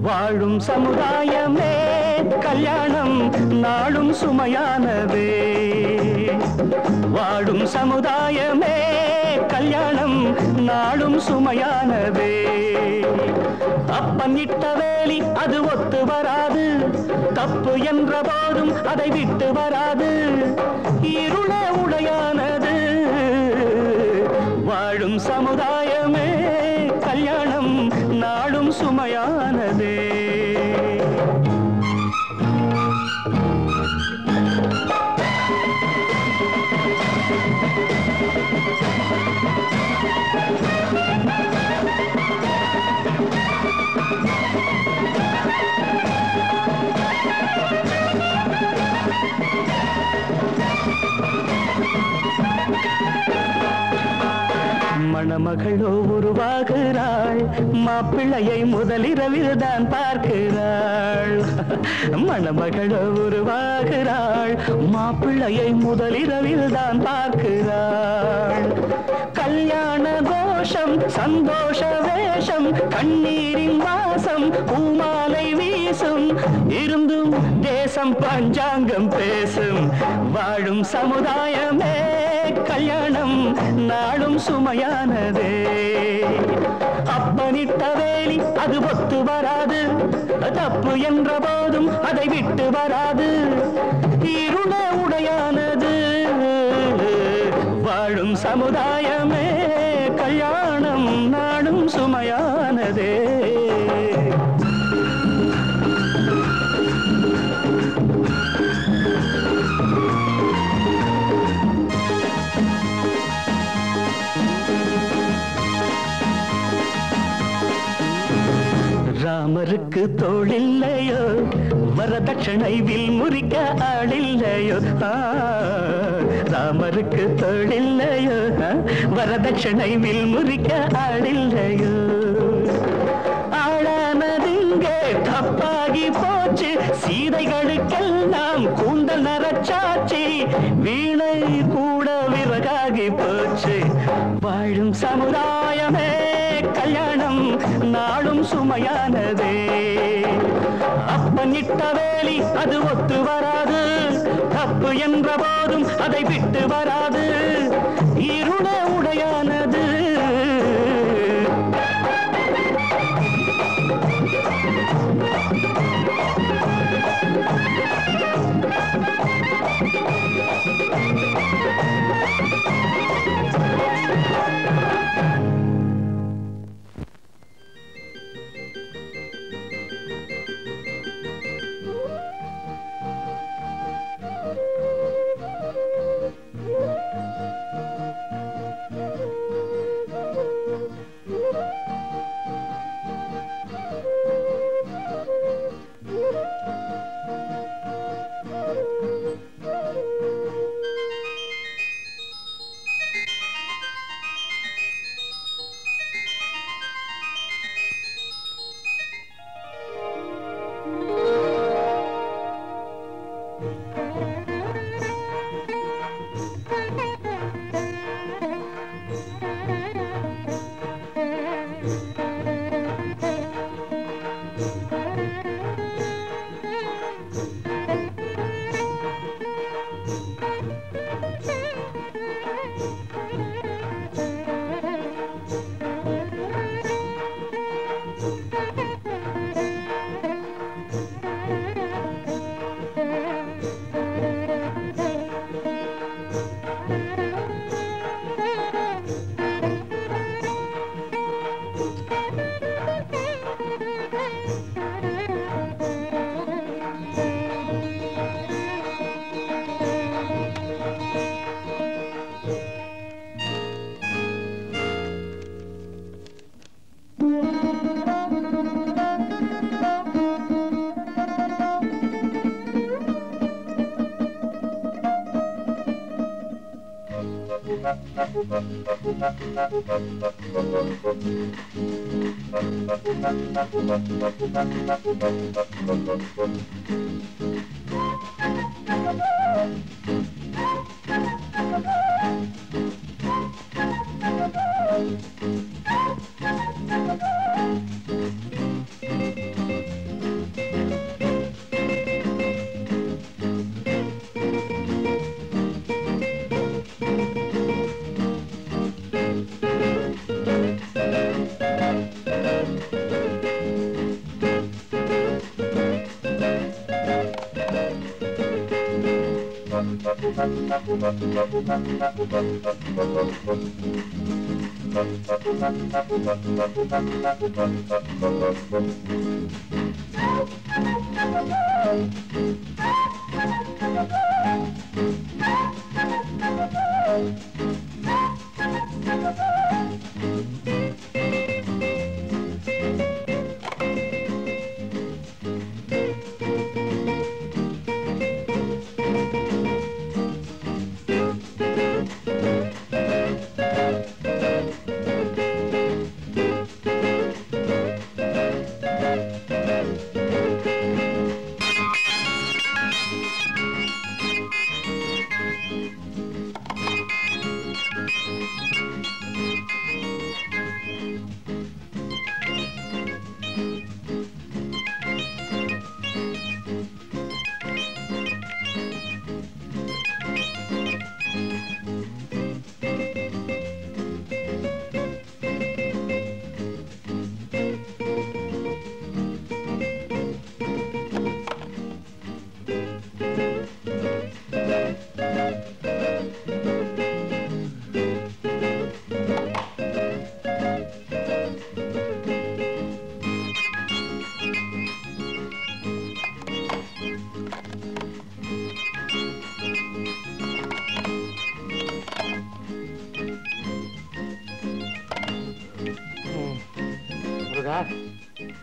வாழும் சமுதாயமே கல்யாணம் நாளும் சுமையானதே. வாழும் சமுதாயமே கல்யாணம் நாளும் சுமையானதே. அப்பனிட்ட வேலி அது ஒத்து வராது, தப்பு என்ற போதும் அதை விட்டு வராது. இருள உடையானது. வாழும் சமுதாயமே கல்யாணம் நாளும் சுமையானதே. மணமகளோ உருவாகிறாள், மாப்பிள்ளையை முதலிரவில் தான் பார்க்கிறாள். மணமகளோ உருவாகிறாள், மாப்பிள்ளையை முதலிரவில் தான் பார்க்கிறாள். கல்யாண கோஷம் சந்தோஷ வேஷம், கண்ணீரின் வாசம் பூமாலை வீசும். இருந்தும் தேசம் பஞ்சாங்கம் பேசும். வாழும் சமுதாயமே கல்யாணம் நாளும் சுமையானதே. அப்பனிட்ட வேலி அது ஒத்து வராது, தப்பு என்ற போதும் அதை விட்டு வராது. இருள உடையானது. வாழும் சமுதாயமே கல்யாணம் நாளும் சுமையானதே. ராமருக்கு தோளில்லையோ, வரதட்சணை வில் முறிக்க ஆளில்லையோ. ராமருக்கு தோளில்லையோ, வரதட்சணை வில் முறிக்க ஆளில்லையோ. ஆளானதிங்கே தப்பாகி போச்சு, சீதைகளுக்கெல்லாம் கூந்தல் நரச்சாச்சி. வீணை கூட விறகாகி போச்சு. வாழும் சமுதாயமே கல்யாணம் நாளும் சுமையானதே. அப்பனிட்ட வேலி அது ஒத்து வராது, தப்பு என்ற போதும் அதை விட்டு வராது. இருள உடையானது.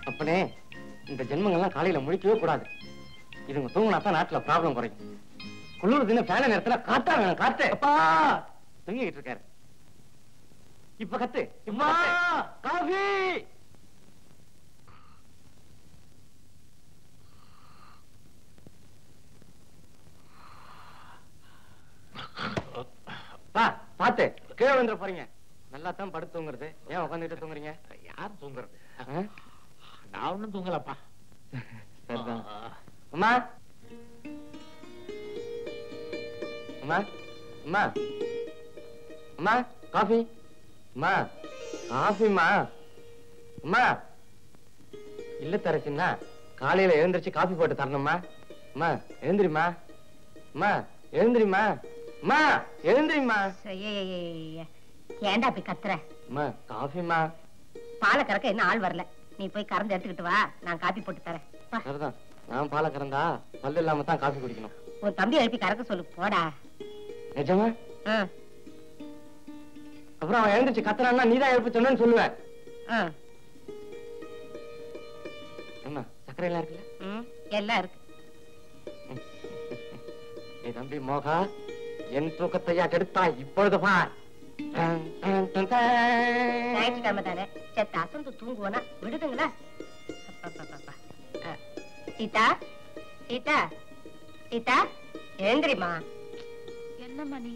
அப்பனே, இந்த ஜென்மங்கள்லாம் காலையில முழிக்கவே கூடாது. இதுங்க தூங்கினாத்தான் நாட்டுல ப்ராப்ளம் குறையும். குளிர் தின ஃபேன நேரத்துல காத்தா வேணும். காத்து அப்பா தூங்கிட்டு இருக்காரு. இப்ப கத்து. காஃபி. பாத்து கீழே வந்துட போறீங்க. நல்லா தான் படுத்து தூங்குறது. ஏன் உட்காந்துட்டு தூங்குறீங்க? யார் தூங்குறது? நான் ஒண்ணும் தூங்கலப்பா. சரிதான். அம்மா அம்மா அம்மா அம்மா காஃபி. அம்மா காஃபிம்மா. அம்மா இல்ல தரச்சுன்னா காலையில எழுந்திரிச்சு காஃபி போட்டு தரணும்மா. அம்மா எழுந்திரிமா. அம்மா எழுந்திரிமா. அம்மா எழுந்திரிமா. ஏண்டா போய் கத்துற? அம்மா காஃபிம்மா. பாலை கறக்க என்ன ஆள் வரல. நீ போய் கறந்து எடுத்துக்கிட்டு வா, நான் காபி போட்டு தரேன். சரிதான். நான் பாலை கறந்தா பல்லு இல்லாம தான் காஃபி குடிக்கணும். உன் தம்பி எழுப்பி கறக்க சொல்லு. போடா. நிஜமா? அப்புறம் அவன் எழுந்துச்சு கத்துறான்னா நீதான் எழுப்ப சொன்னு சொல்லுவேன். அம்மா சக்கரை எல்லாம் இருக்குல்ல? எல்லாம் இருக்கு. ஏ தம்பி மோகா, என் தூக்கத்தையா கெடுத்தா இப்பொழுது பார். ஞாயிற்றுக்கிழமை தானே, செத்த அசந்து தூங்குவோனா விடுதுங்களா? சீதா சீதா சீதா எழுந்திரிமா. என்னம்மா நீ?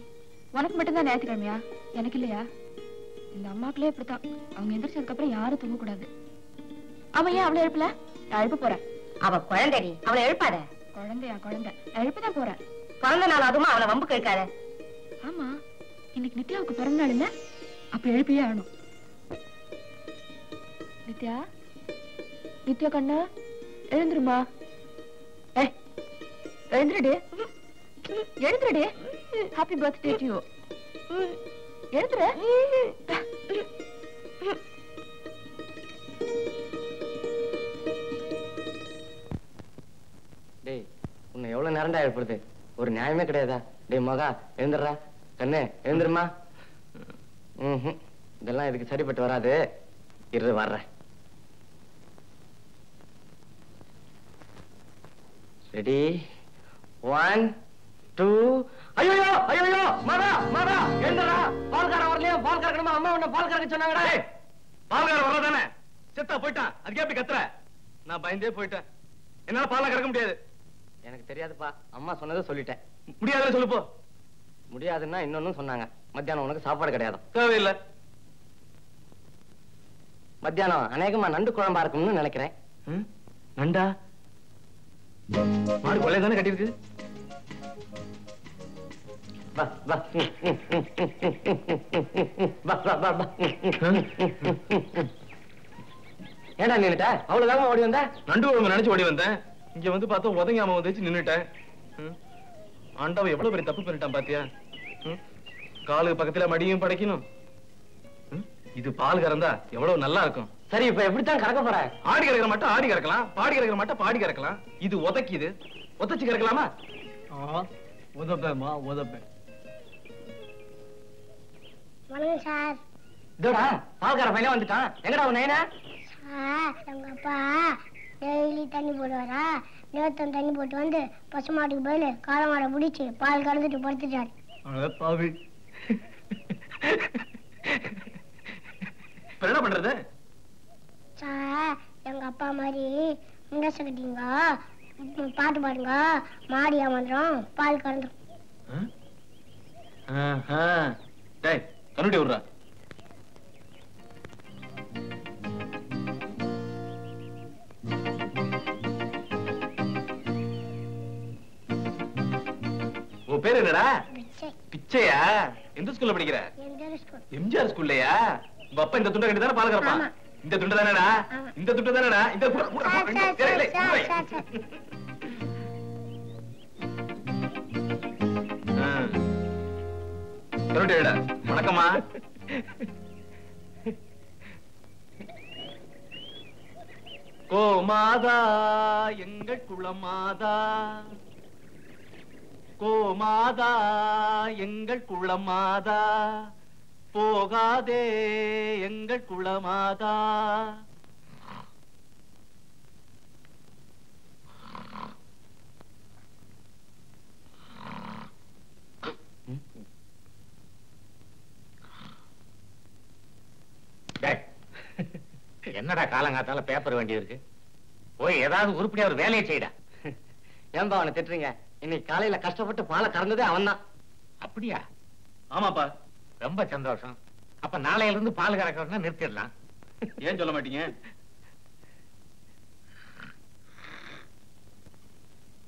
உனக்கு மட்டும்தான் ஞாயிற்றுக்கிழமையா? எனக்கு இல்லையா? இந்த அம்மாக்களே இப்படித்தான். அவங்க எந்திரிச்சதுக்கு அப்புறம் யாரும் தூங்க கூடாது. அவன் ஏன் அவளை எழுப்பல? நான் எழுப்ப போறேன். அவ குழந்தைடி, அவளை எழுப்பாத. குழந்தையா? குழந்தை நான் எழுப்பதான் போறேன். பிறந்த நாள் அதுவும் அவளை வம்பு கேட்காத. ஆமா, இன்னைக்கு நித்யாவுக்கு பிறந்த நாள் இல்ல? அப்ப எழுப்பியே ஆகணும். நித்யா, நித்யா கண்ணா எழுந்துருமா. எழுந்துருடி, எழுந்துருடி. Happy birthday to you. எழுந்துரு. டேய், உன்னை எவ்வளவு நேரம்டா எழுப்புறது? ஒரு நியாயமே கிடையாதா? டேய் மகா எழுந்துடுறா. கண்ணு எழுந்துருமா. இதெல்லாம் இதுக்கு சரிப்பட்டு வராது. இரு வர்றேன். ரெடி? 1 ஐயோ ஐயோ மாதா மாதா எழுந்தடா. பால்கார வரலையா? பால் கறக்கணுமா? அம்மா உன்ன பால் கறக்க சொன்னாங்கடா. பால்கார வரதானே செத்தா போயிட்டான். அதுக்கு எப்படி கத்துற? நான் பயந்தே போயிட்டேன். என்னால பாலை கறக்க முடியாது. எனக்கு தெரியாதுப்பா. அம்மா சொன்னதை சொல்லிட்டேன். முடியாதுன்னு சொல்லு போ. முடியாதுன்னா இன்னொன்னு சொன்னாங்க. மத்தியானம் உனக்கு சாப்பாடு கிடையாது. தேவையில்லை. மத்தியானம் அநேகமா நண்டு குழம்பா இருக்கும்னு நினைக்கிறேன். நண்டா? மாடு கொள்ளைய தானே கட்டிருக்கு. வா வா வா வா வா வா. ஏடா நின்னுட்ட? அவ்வளவுதான் ஓடி வந்த? நண்டு குழம்பு நினைச்சு ஓடி வந்தேன். இங்க வந்து பார்த்தா உதங்காம வந்துச்சு நின்னுட்டேன். ஆண்டவன் எவ்வளவு பெரிய தப்பு பண்ணிட்டான் பாத்தியா? காலுக்கு பக்கத்துல மடியும் படைக்கணும். இது பால் கறந்தா எவ்வளவு நல்லா இருக்கும். சரி இப்ப எப்படித்தான் கறக்க போற? ஆடி கறக்கிற மட்டும் ஆடி கறக்கலாம், பாடி கறக்கிற மட்டும் பாடி கறக்கலாம். இது உதைக்குது. உதைச்சு கறக்கலாமா? உதப்பேமா உதப்பேன். வணக்கம் சார். இதோடா பால்கார பையன் வந்துட்டான். எங்கடா உன் நைனா? சார் எங்க அப்பா டெய்லி தண்ணி போடுவாரா? நேத்தம் தண்ணி போட்டு வந்து பசுமாட்டுக்கு பதில் காலமாடை பிடிச்சி பால் கறந்துட்டு படுத்துட்டாரு. பாவி என்ன பண்றது? சார் எங்க அப்பா மாதிரி முண்டச கட்டிங்க பாட்டு பாடுங்க மாடியா வந்துடும் பால் கறந்துடும். டேய் கண்ணுட்டி விடுறா. உன் பேர் என்னடா? பிச்சையா? எந்த ஸ்கூல்ல படிக்கிற? எம்ஜிஆர் ஸ்கூல்லையா? உங்க அப்பா இந்த துண்டை கட்டி தானே பால் கறப்பான்? இந்த துண்டு தானடா? இந்த துண்டு தானடா? இந்த வணக்கம்மா. கோமாதா எங்கள் குளமாதா, கோமாதா எங்கள் குளமாதா, போகாதே எங்கள் குளமாதா. என்னடா காலங்காத்தால பேப்பர் வேண்டியது இருக்கு? போய் ஏதாவது உருப்படியா ஒரு வேலையை செய்யடா. ஏன்பா அவனை திட்டுறீங்க? இன்னைக்கு காலையில கஷ்டப்பட்டு பாலை கறந்ததே அவன் தான். அப்படியா? ஆமாப்பா. ரொம்ப சந்தோஷம். அப்ப நாளையில இருந்து பால் கறக்கிறதுனா நிறுத்திடலாம். ஏன் சொல்ல மாட்டீங்க?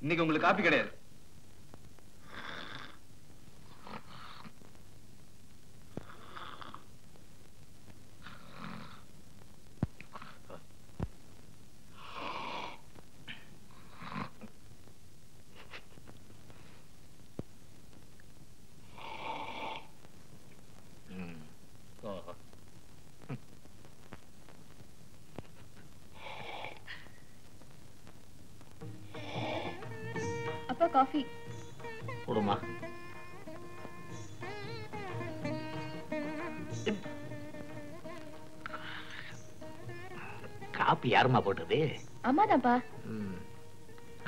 இன்னைக்கு உங்களுக்கு காப்பி கிடையாது. அப்பா காஃபி கொடுமா. காப்பி யாருமா போட்டது? அம்மாதான்ப்பா.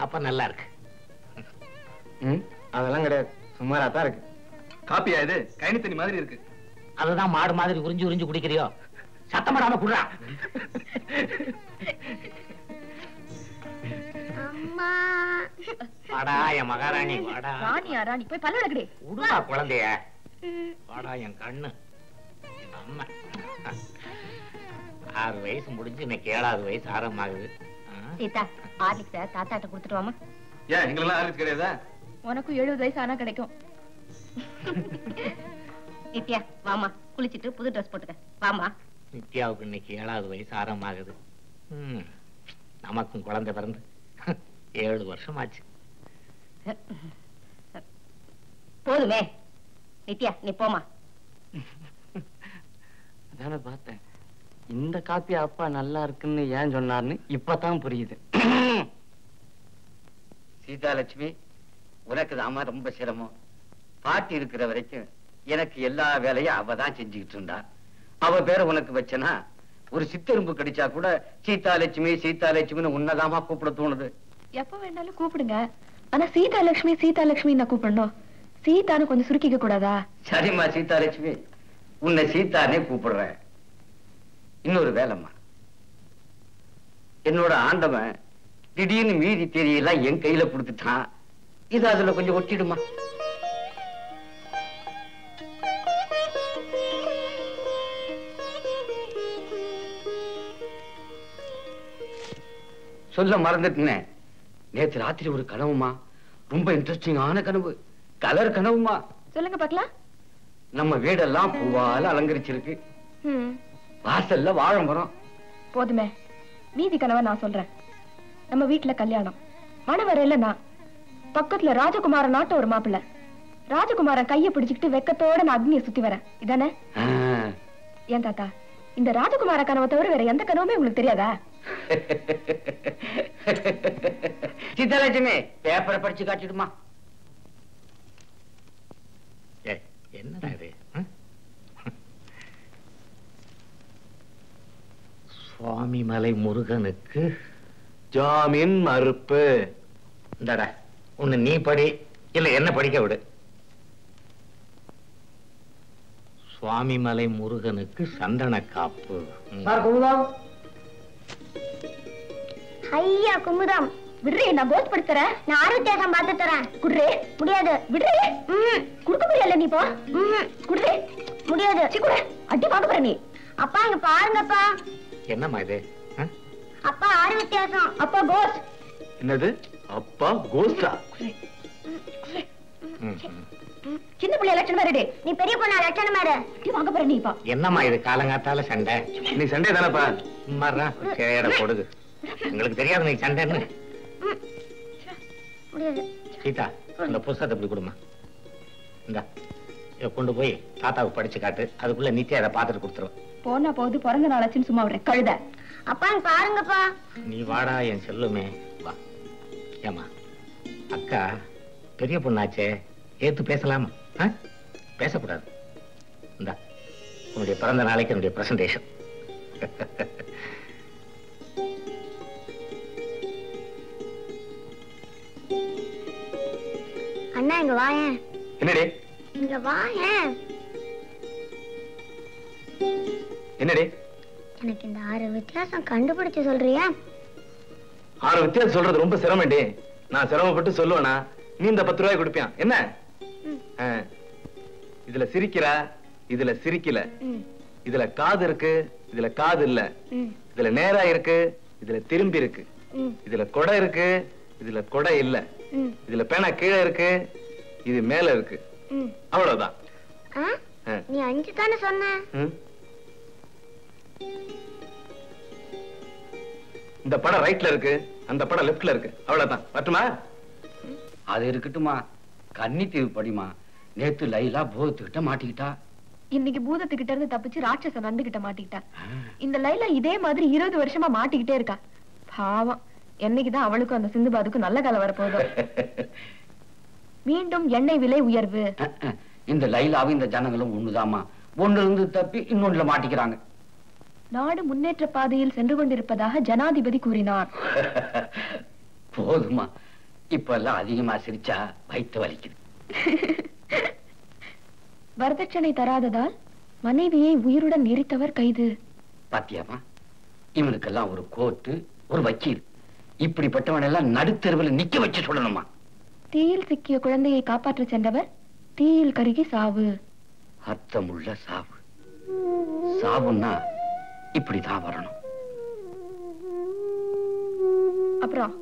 அப்ப நல்லா இருக்கு. அதெல்லாம் கிடையாது, சுமாரா தான் இருக்கு. காப்பியா இது? கைனி தண்ணி மாதிரி இருக்கு. அதுதான் மாடு மாதிரி உறிஞ்சு உறிஞ்சு குடிக்கிறியோ? சத்தப்படாம குடுறா. அம்மா வாடா என் மகாராணி, வாடா. ராணியா ராணி போய் பல்ல விளக்குடி. உடுடா குழந்தைய. வாடா என் கண்ணு, என் அம்மா. 6 வயசு முடிஞ்சு இன்னைக்கு 7வது வயசு ஆரம்பமாகுது. சீதா ஹார்லிக்ஸ தாத்தாட்ட கொடுத்துட்டு வாமா. ஏன் எங்களெல்லாம் ஆர்லிக்ஸ் கிடையாதா? உனக்கும் 70 வயசு ஆனா கிடைக்கும். நித்யா வாமா, குளிச்சிட்டு புது ட்ரெஸ் போட்டுக்க வாமா. நித்யாவுக்கு இன்னைக்கு 7வது வயசு ஆரம்பமாகுது. நமக்கும் குழந்தை பிறந்து 7 வருஷம் ஆச்சு. போதுமே நித்யா, நீ போமா. அதான பார்த்தேன், இந்த காப்பி அப்பா நல்லா இருக்குன்னு ஏன் சொன்னார்னு இப்பதான் புரியுது. சீதாலட்சுமி, உனக்கு தாமா ரொம்ப சிரமம். பாட்டி இருக்கிற வரைக்கும் எனக்கு எல்லா வேலையும் அவ தான் செஞ்சுக்கிட்டு இருந்தா. அவ பேரை உனக்கு வச்சனா ஒரு சித்தெரும்பு கடிச்சா கூட சீதாலட்சுமி சீதாலட்சுமின்னு உன்னதாமா கூப்பிட தோணுது. எப்ப வேணாலும் கூப்பிடுங்க. ஆனா சீதாலட்சுமி நான் கூப்பிடணும். சீதான்னு கொஞ்சம் சுருக்கிக்க கூடாதா? சரிம்மா சீதாலட்சுமி, உன்னை சீதானே கூப்பிடுறேன். இன்னொரு வேலைம்மா, என்னோட ஆண்டவன் திடீர்னு மீதி தேதியெல்லாம் என் கையில கொடுத்துட்டான். இது அதுல கொஞ்சம் ஒட்டிடுமா? சொல்ல மறந்துட்டேன். நேற்று ராத்திரி ஒரு கனவுமா, ரொம்ப இன்ட்ரெஸ்டிங்கான கனவு. கலர் கனவுமா. சொல்லுங்க பாக்கலாம். நம்ம வீடெல்லாம் பூவால அலங்கரிச்சிருக்கு. வாசல்ல வாழை மரம். போதுமே, மீதி கனவை நான் சொல்றேன். நம்ம வீட்டுல கல்யாணம், மணவரையில நான், பக்கத்துல ராஜகுமாரன் நாட்ட ஒரு மாப்பிள்ள. ராஜகுமாரன் கைய பிடிச்சுக்கிட்டு வெக்கத்தோட நான் அக்னியை சுத்தி வரேன். இதானே? ஏன் தாத்தா, இந்த ராஜகுமார கனவை தவிர வேற எந்த கனவுமே உங்களுக்கு தெரியாதா? சீதாலட்சுமி, பேப்பரை படிச்சு காட்டிடுமா? என்னடா இது? சுவாமி மலை முருகனுக்கு ஜாமீன் மறுப்பு. இந்தடா, ஒண்ணு நீ படி, இல்ல என்ன படிக்க விடு. சுவாமி மலை முருகனுக்கு சந்தன காப்பு. ஐயா குமுதம், விடுறே, நான் கோஸ்ட் படுத்துறேன். நான் ஆரோக்கியம் பார்த்து தரேன். குடுறே. முடியாது. விடுறே. குடுக்க முடியல. நீ போ. குடுறே. முடியாது. கூட அடி வாங்க போற நீ. அப்பா இங்க பாருங்கப்பா. என்னம்மா இது? அப்பா ஆறு வித்தியாசம். அப்பா கோஸ்ட். என்னது? அப்பா கோஸ்டா? சின்ன பிள்ளை லட்சணம் மாறிடு. நீ பெரிய பொண்ணா லட்சணம் மாறு. அடி வாங்க போற நீ. என்னம்மா இது காலங்காத்தால சண்டை? நீ சண்டை தானப்பா? மர்றா சேட கொடுது. உங்களுக்கு தெரியாது நீ சண்டைன்னு. சீதா, அந்த புஸ்தகத்தை இப்படி கொடுமா. இந்த கொண்டு போய் தாத்தாவுக்கு படிச்சு காட்டு. அதுக்குள்ள நித்தியா அதை பாத்துட்டு கொடுத்துருவோம். போனா போது, பிறந்த நாளாச்சுன்னு சும்மா விடுறேன். கழுத. அப்பா பாருங்கப்பா. நீ வாடா என் செல்லுமே, வா. ஏமா அக்கா பெரிய பொண்ணாச்சே, ஏத்து பேசலாமா? பேசக்கூடாது. இந்த உன்னுடைய பிறந்த நாளைக்கு என்னுடைய பிரசன்டேஷன். அண்ணா இங்க வாயேன். என்னடி? இங்க வாயேன். என்னடி? எனக்கு இந்த 6 வித்தியாசம் கண்டுபிடிச்சு சொல்றியா? 6 வித்தியாசம் சொல்றது ரொம்ப சிரமண்டி. நான் சிரமப்பட்டு சொல்லுவேனா? நீ இந்த 10 ரூபாய் கொடுப்பியா? என்ன? இதுல சிரிக்கிறா, இதுல சிரிக்கல. இதுல காது இருக்கு, இதுல காது இல்ல. இதுல நேரா இருக்கு, இதுல திரும்பி இருக்கு. இதுல கொடை இருக்கு, இதுல கொடை இல்ல. இதுல பேனா கீழே இருக்கு, இது மேல இருக்கு. அவ்வளவுதான். நீ 5 தானே சொன்ன. இந்த படம் ரைட்ல இருக்கு, அந்த படம் லெப்ட்ல இருக்கு. அவ்வளவுதான். பட்டுமா? அது இருக்கட்டுமா, கன்னித்தீவு படிமா. நேத்து லைலா பூதத்துக்கிட்ட மாட்டிக்கிட்டா. இன்னைக்கு பூதத்துக்கிட்ட இருந்து தப்பிச்சு ராட்சசன் வந்துகிட்ட மாட்டிக்கிட்டா. இந்த லைலா இதே மாதிரி 20 வருஷமா மாட்டிக்கிட்டே இருக்கா. பாவம், என்னைக்குதான் அவளுக்கும் அந்த சிந்துபாதுக்கும் நல்ல காலம் வரப்போதோ. மீண்டும் எண்ணெய் விலை உயர்வு. இந்த லைலாவும் இந்த ஜனங்களும் ஒண்ணுதாமா. ஒண்ணு இருந்து தப்பி இன்னொன்னுல மாட்டிக்கிறாங்க. நாடு முன்னேற்ற பாதையில் சென்று கொண்டிருப்பதாக ஜனாதிபதி கூறினார். போதுமா, இப்ப எல்லாம் அதிகமா சிரிச்சா வயிற்று வலிக்குது. வரதட்சணை தராததால் மனைவியை உயிருடன் எரித்தவர் கைது. பாத்தியாமா, இவனுக்கெல்லாம் ஒரு கோர்ட்டு, ஒரு வக்கீல். இப்படிப்பட்டவன் எல்லாம் நடுத்தெருவில் நிக்க வச்சு சொல்லணுமா? தீயில் சிக்கிய குழந்தையை காப்பாற்ற சென்றவர் தீயில் கருகி சாவு. அர்த்தமுள்ள சாவு. சாவுன்னா இப்படிதான் வரணும். அப்புறம்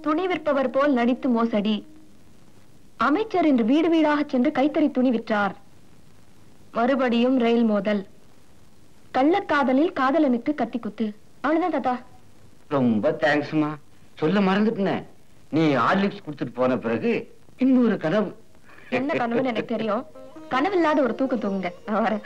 துணி விற்பவர் போல் நடித்து மோசடி. அமைச்சர் இன்று வீடு வீடாக சென்று கைத்தறி துணி விற்றார். மறுபடியும் ரயில் மோதல். கள்ளக்காதலில் காதலனுக்கு கத்தி குத்து. அவ்வளவுதான் தாத்தா. ரொம்ப தேங்க்ஸ்மா. சொல்ல மறந்துட்டேன். நீ ஹார்லிக்ஸ் கொடுத்துட்டு போன பிறகு இன்னொரு கனவு. என்ன கனவுன்னு எனக்கு தெரியும். கனவில்லாத ஒரு தூக்கம் தூங்குங்க. நான் வரேன்.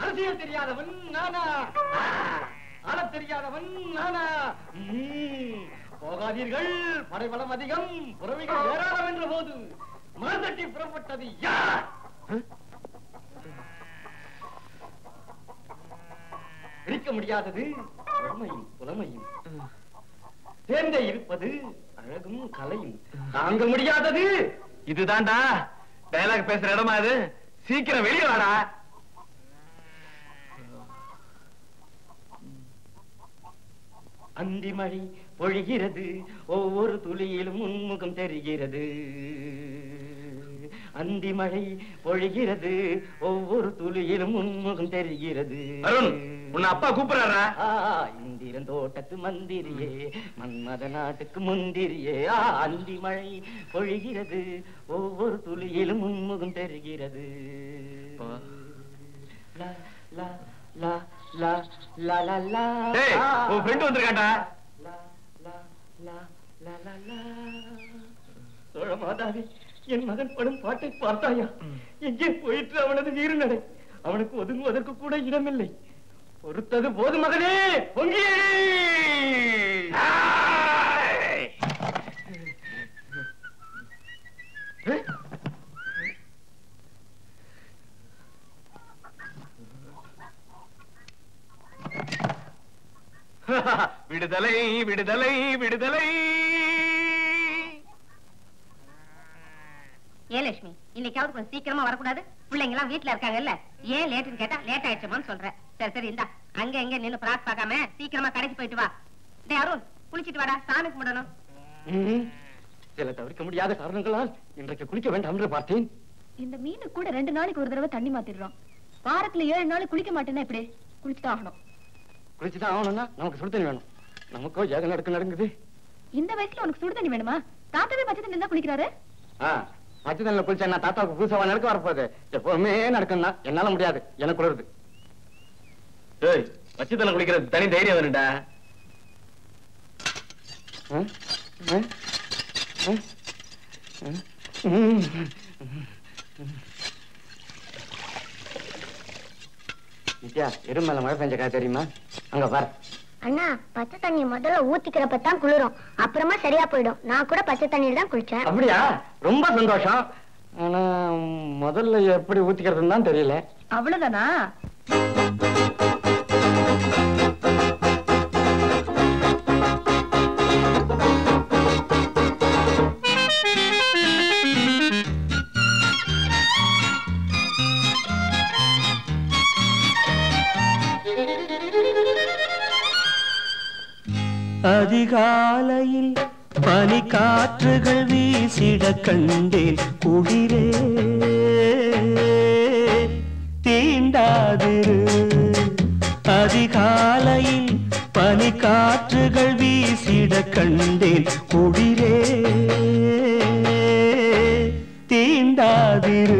அரசியல் தெரியாதவன் நானா, ஆளத் தெரியாதவன் நானா. போகாதீர்கள், படைபலம் அதிகம், புறவிகள் ஏராளம் என்ற போது மனதட்டி புறப்பட்டது யார்? பிரிக்க முடியாதது புலமையும் புலமையும் சேர்ந்தே இருப்பது அழகும் கலையும் தாங்க முடியாதது. இதுதான்டா டயலாக் பேசுற இடமா இது? சீக்கிரம் வெளியே வாடா. அந்தி மழை பொழிகிறது, ஒவ்வொரு துளியிலும் உன்முகம் தெரிகிறது. அந்தி மழை பொழிகிறது, ஒவ்வொரு துளியிலும் உன்முகம் தெரிகிறது. அருண், உன்னை அப்பா கூப்பிடுறாரா? இந்திரன் தோட்டத்து மந்திரியே, மன்மத நாட்டுக்கு முந்திரியே. அந்தி மழை பொழிகிறது, ஒவ்வொரு துளியிலும் உன்முகம் தெரிகிறது. லா லா லா லா லா லா லா. டேய், உன் ஃப்ரெண்ட் வந்திருக்காண்டா. லா லா லா லா லா லா. சோழமாதாவே, என் மகன் படும் பாட்டை பார்த்தாயா? எங்கே போயிற்று அவனது வீறு நடை? அவனுக்கு ஒதுங்குவதற்கு கூட இடமில்லை. பொறுத்தது போது மகனே, பொங்கி விடுதலை விடுதலை விடுதலை. ஏன் லட்சுமி, இன்னைக்காவது கொஞ்சம் சீக்கிரமா வரக்கூடாது? பிள்ளைங்க எல்லாம் வீட்டுல இருக்காங்கல்ல, ஏன் லேட்டுன்னு கேட்டா லேட் ஆயிடுச்சுமான்னு சொல்றேன். சரி சரி, இந்தா அங்க எங்க நின்னு பிராஸ் பார்க்காம சீக்கிரமா கடைக்கு போயிட்டு வா. டேய் அருண், குளிச்சிட்டு வாடா, சாமி கும்பிடணும். சில தவிர்க்க முடியாத காரணங்களால் இன்றைக்கு குளிக்க வேண்டாம் என்று பார்த்தேன். இந்த மீனு கூட 2 நாளைக்கு ஒரு தடவை தண்ணி மாத்திடுறோம். வாரத்துல 7 நாள் குளிக்க மாட்டேன்னா எப்படி? குளிச்சுதான் ஆகணும். குளிச்சுதான் ஆகணும்னா நமக்கு சுடு தண்ணி வேணும். நமக்கோ ஏக நடக்குது. இந்த வயசுல உனக்கு சுடு தண்ணி வேணுமா? தாத்தாவே பச்சை தண்ணி தான் குளிக்கிறாரு. பச்சை தண்ணில குளிச்சா தாத்தாவுக்கு புதுசாவா நடக்க வரப்போகுது. எப்பவுமே நடக்கும்னா என்னால முடியாது, எனக்கு குளிருது. ஏய், பச்சை தண்ணி குளிக்கிறது தனி தைரியம் வேணும்டா. நித்யா, எருமேல மழை பெஞ்ச காய் தெரியுமா? அங்க பாரு. அண்ணா, பச்சை தண்ணி முதல்ல ஊத்திக்கிறப்பதான் குளிரும், அப்புறமா சரியா போயிடும். நான் கூட பச்சை தண்ணியில தான் குளிச்சேன். அப்படியா? ரொம்ப சந்தோஷம். ஆனா முதல்ல எப்படி ஊத்திக்கிறதுன்னு தான் தெரியல. அவ்வளவுதானா? அதிகாலையில் பனிக்காற்றுகள் வீசிட கண்டேன் குளிரே தீண்டாதிரு. அதிகாலையில் பனிக்காற்றுகள் வீசிட கண்டேன் குளிரே தீண்டாதிரு.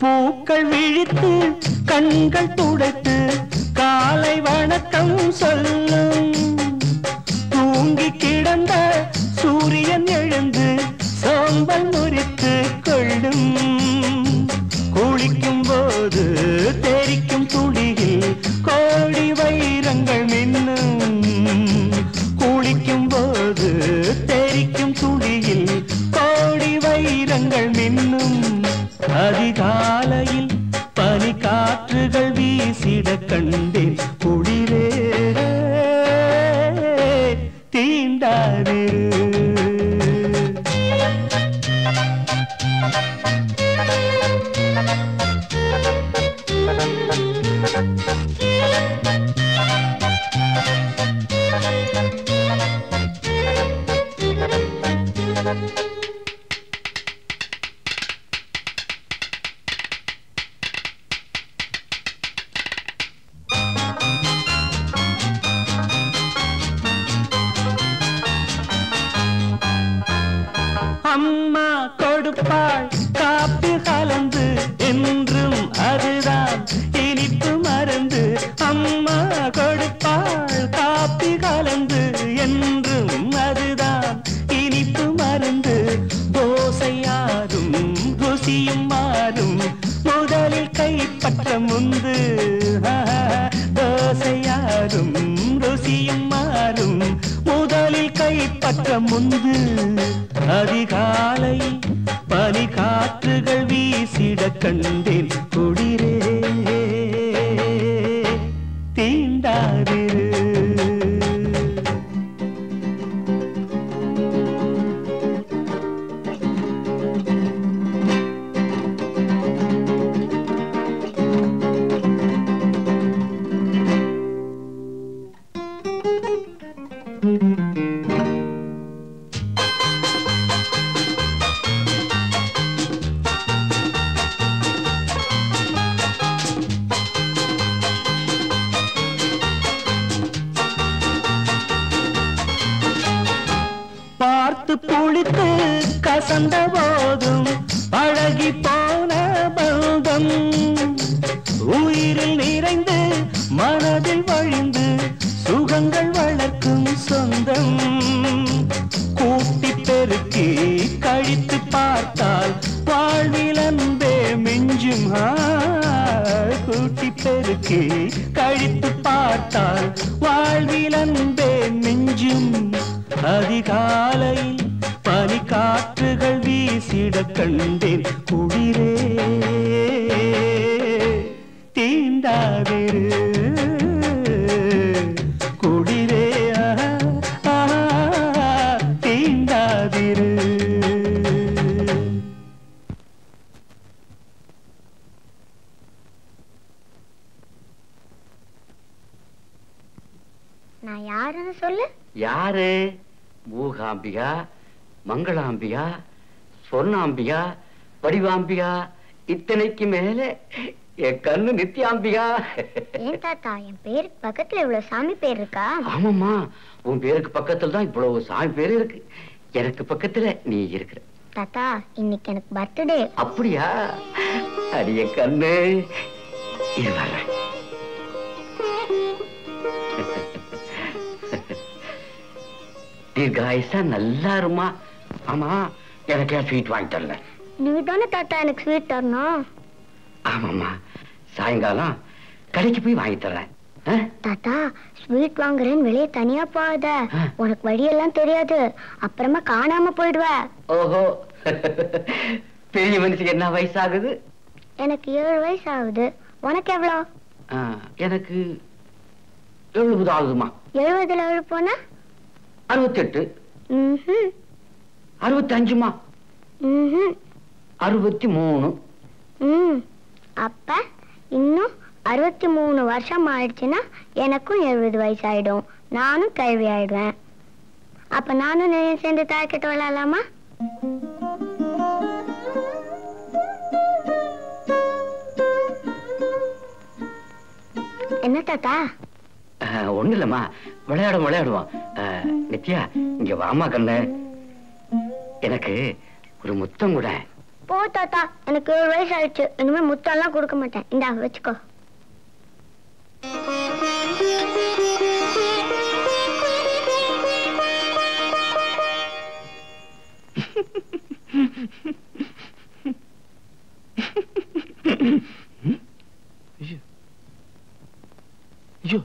பூக்கள் விழித்து கண்கள் துடைத்து காலை வணக்கம் சொல்லும். தூங்கி கிடந்த சூரியன் எழுந்து சோம்பல் முறித்து கொள்ளும். குளிக்கும் போது தெரிக்கும் துளியில் கோடி வைரங்கள் மின்னும். குளிக்கும் போது தெரிக்கும் துளியில் கோடி வைரங்கள் மின்னும். அதிகாலையில் பனிக்காற்றுகள் வீசிட கண்டேன் குளிரே தீண்டாதிரு. அம்மா கொடுப்பாள் பற்ற முந்து அதிகாலை பனி காற்றுகள் வீசிட கண்டேன் குளிரே தீண்டாதிரு. பார்த்து புளித்து கசந்த போதும் பழகி போன பந்தம் உயிரில் நிறைந்து மனதில் வழிந்து சுகங்கள் வளர்க்கும் சொந்தம். கூட்டி பெருக்கி கழித்து பார்த்தால் வாழ்வில் அன்பே மிஞ்சும். கூட்டி பெருக்கி கழித்து பார்த்தால் வாழ்வில் அன்பே மிஞ்சும். அதிகாலையில் பனி காற்றுகள் வீசிட கண்டேன் குளிரே தீண்டாதிரு. குளிரே தீண்டாதிரு. நான் யாருன்னு சொல்லு. யாரு? மூகாம்பிகா, மங்களாம்பிகா, சொர்ணாம்பிகா, வடிவாம்பிகா, இத்தனைக்கு மேல என் கண்ணு நித்யாம்பிகா. ஏன் தாத்தா, என் பேருக்கு பக்கத்துல இவ்வளவு சாமி பேர் இருக்கா? ஆமாம்மா, உன் பேருக்கு பக்கத்துல தான் இவ்வளவு சாமி பேரு இருக்கு. எனக்கு பக்கத்துல நீ இருக்கிற. தாத்தா, இன்னைக்கு எனக்கு பர்த்டே. அப்படியா? அடிய கண்ணு இது வர. தீர்காயுசா நல்லா இருமா. ஆமா, எனக்கு ஸ்வீட் வாங்கி தரல. நீ தானே தாத்தா எனக்கு ஸ்வீட் தரணும். ஆமாம்மா, சாயங்காலம் கடைக்கு போய் வாங்கி தர்றேன். தாத்தா, ஸ்வீட் வாங்குறேன்னு வெளியே தனியா போகாத. உனக்கு வழியெல்லாம் தெரியாது, அப்புறமா காணாம போயிடுவ. ஓஹோ, பெரிய மனுஷனுக்கு என்ன வயசாகுது? எனக்கு 7 வயசு ஆகுது. உனக்கு எவ்வளோ? எனக்கு 70 ஆகுதுமா. 70ல 7 போனா 68. 65மா. 63. அப்ப இன்னும் 63 வருஷம் ஆயிடுச்சுன்னா எனக்கும் 70 வயசு ஆயிடும். நானும் கல்வி ஆயிடுவேன். அப்ப நானும் நிறைய சேர்ந்து தாய்க்கிட்ட விளையாடலாமா? என்ன தாத்தா? ஒண்ணு இல்லம்மா, விளையாடுவோம். நித்யா, இங்க வாமா கண்ணு. எனக்கு ஒரு முத்தம் கூட. போ தாத்தா, எனக்கு 7 வயசு ஆயிடுச்சு. இனிமே முத்தம் எல்லாம் கொடுக்க மாட்டேன். இந்தா வச்சுக்கோ. ஐயோ,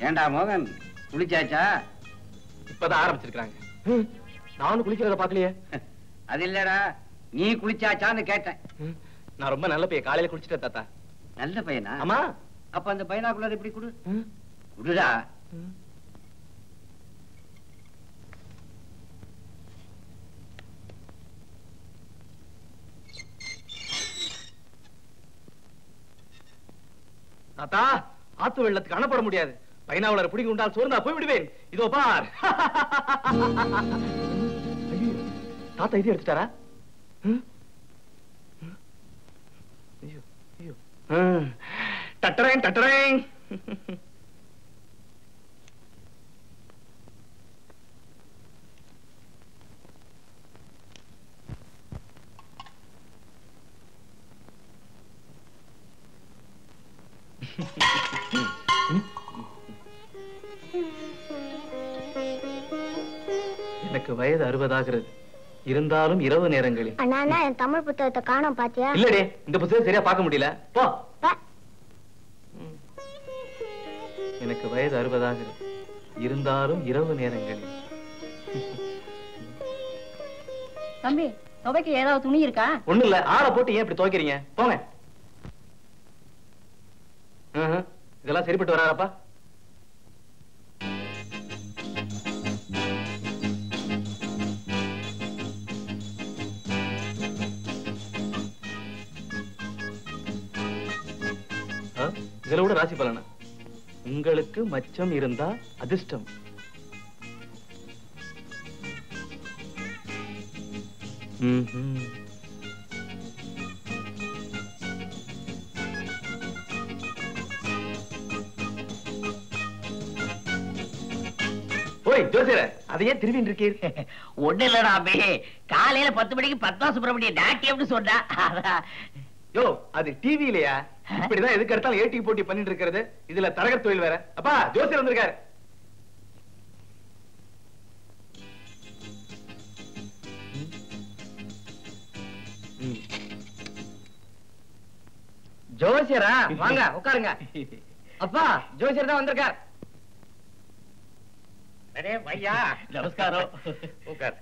ஏண்டா மோகன் குளிச்சாச்சா? இப்பதான் ஆரம்பிச்சிருக்காங்க. நானும் குளிக்கிறத பாக்கலையே. அது இல்லடா, நீ குளிச்சாச்சான்னு கேட்டேன். நான் ரொம்ப நல்ல பையன், காலையில குளிச்சிட்டேன் தாத்தா. நல்ல பையனா? ஆமா. அப்ப அந்த பைனாகுலர் இப்படி குடு. குடுடா. தாத்தா, ஆத்து வெள்ளத்துக்கு அணப்பட முடியாது. பைனாவுலர் பிடிக்க உண்டால் சோர்ந்தா போய் விடுவேன். இதோ பார். தாத்தா இது எடுத்துட்டாரா? டட்டரேன் டட்டரேன். எனக்கு வயது 60 ஆகிறது. இருந்தாலும் இரவு நேரங்களில். அண்ணா என் தமிழ் புத்தகத்தை காணோம் பாத்தியா? இல்லடே, இந்த புத்தகம் சரியா பார்க்க முடியல. போ. எனக்கு வயது 60 ஆகிறது. இருந்தாலும் இரவு நேரங்களில். தம்பி, துவைக்க ஏதாவது துணி இருக்கா? ஒண்ணு இல்ல, ஆளை போட்டு ஏன் இப்படி துவைக்கிறீங்க? போங்க. இதெல்லாம் சரிப்பட்டு வராப்பா? இதுல கூட ராசி பலனா? உங்களுக்கு மச்சம் இருந்தா அதிர்ஷ்டம். ஓய் ஜோசியர, அதையே திரும்பிட்டு இருக்கீர்? ஒண்ணு இல்லடா அபி, காலையில 10 மணிக்கு பத்மா சுப்பிரமணிய நாட்டியம்னு சொன்னா. யோ, அது டிவிலையா? இப்படிதான் எதுக்கு எடுத்தாலும் ஏடி போட்டி பண்ணிட்டு இருக்கிறது. இதுல தரகர் தொழில் வேற. அப்பா, ஜோசியர் வந்திருக்காரு. ஜோசியரா? வாங்க உட்காருங்க. அப்பா, ஜோசியர் தான் வந்திருக்கார். ஐயா நமஸ்காரம். உட்கார்.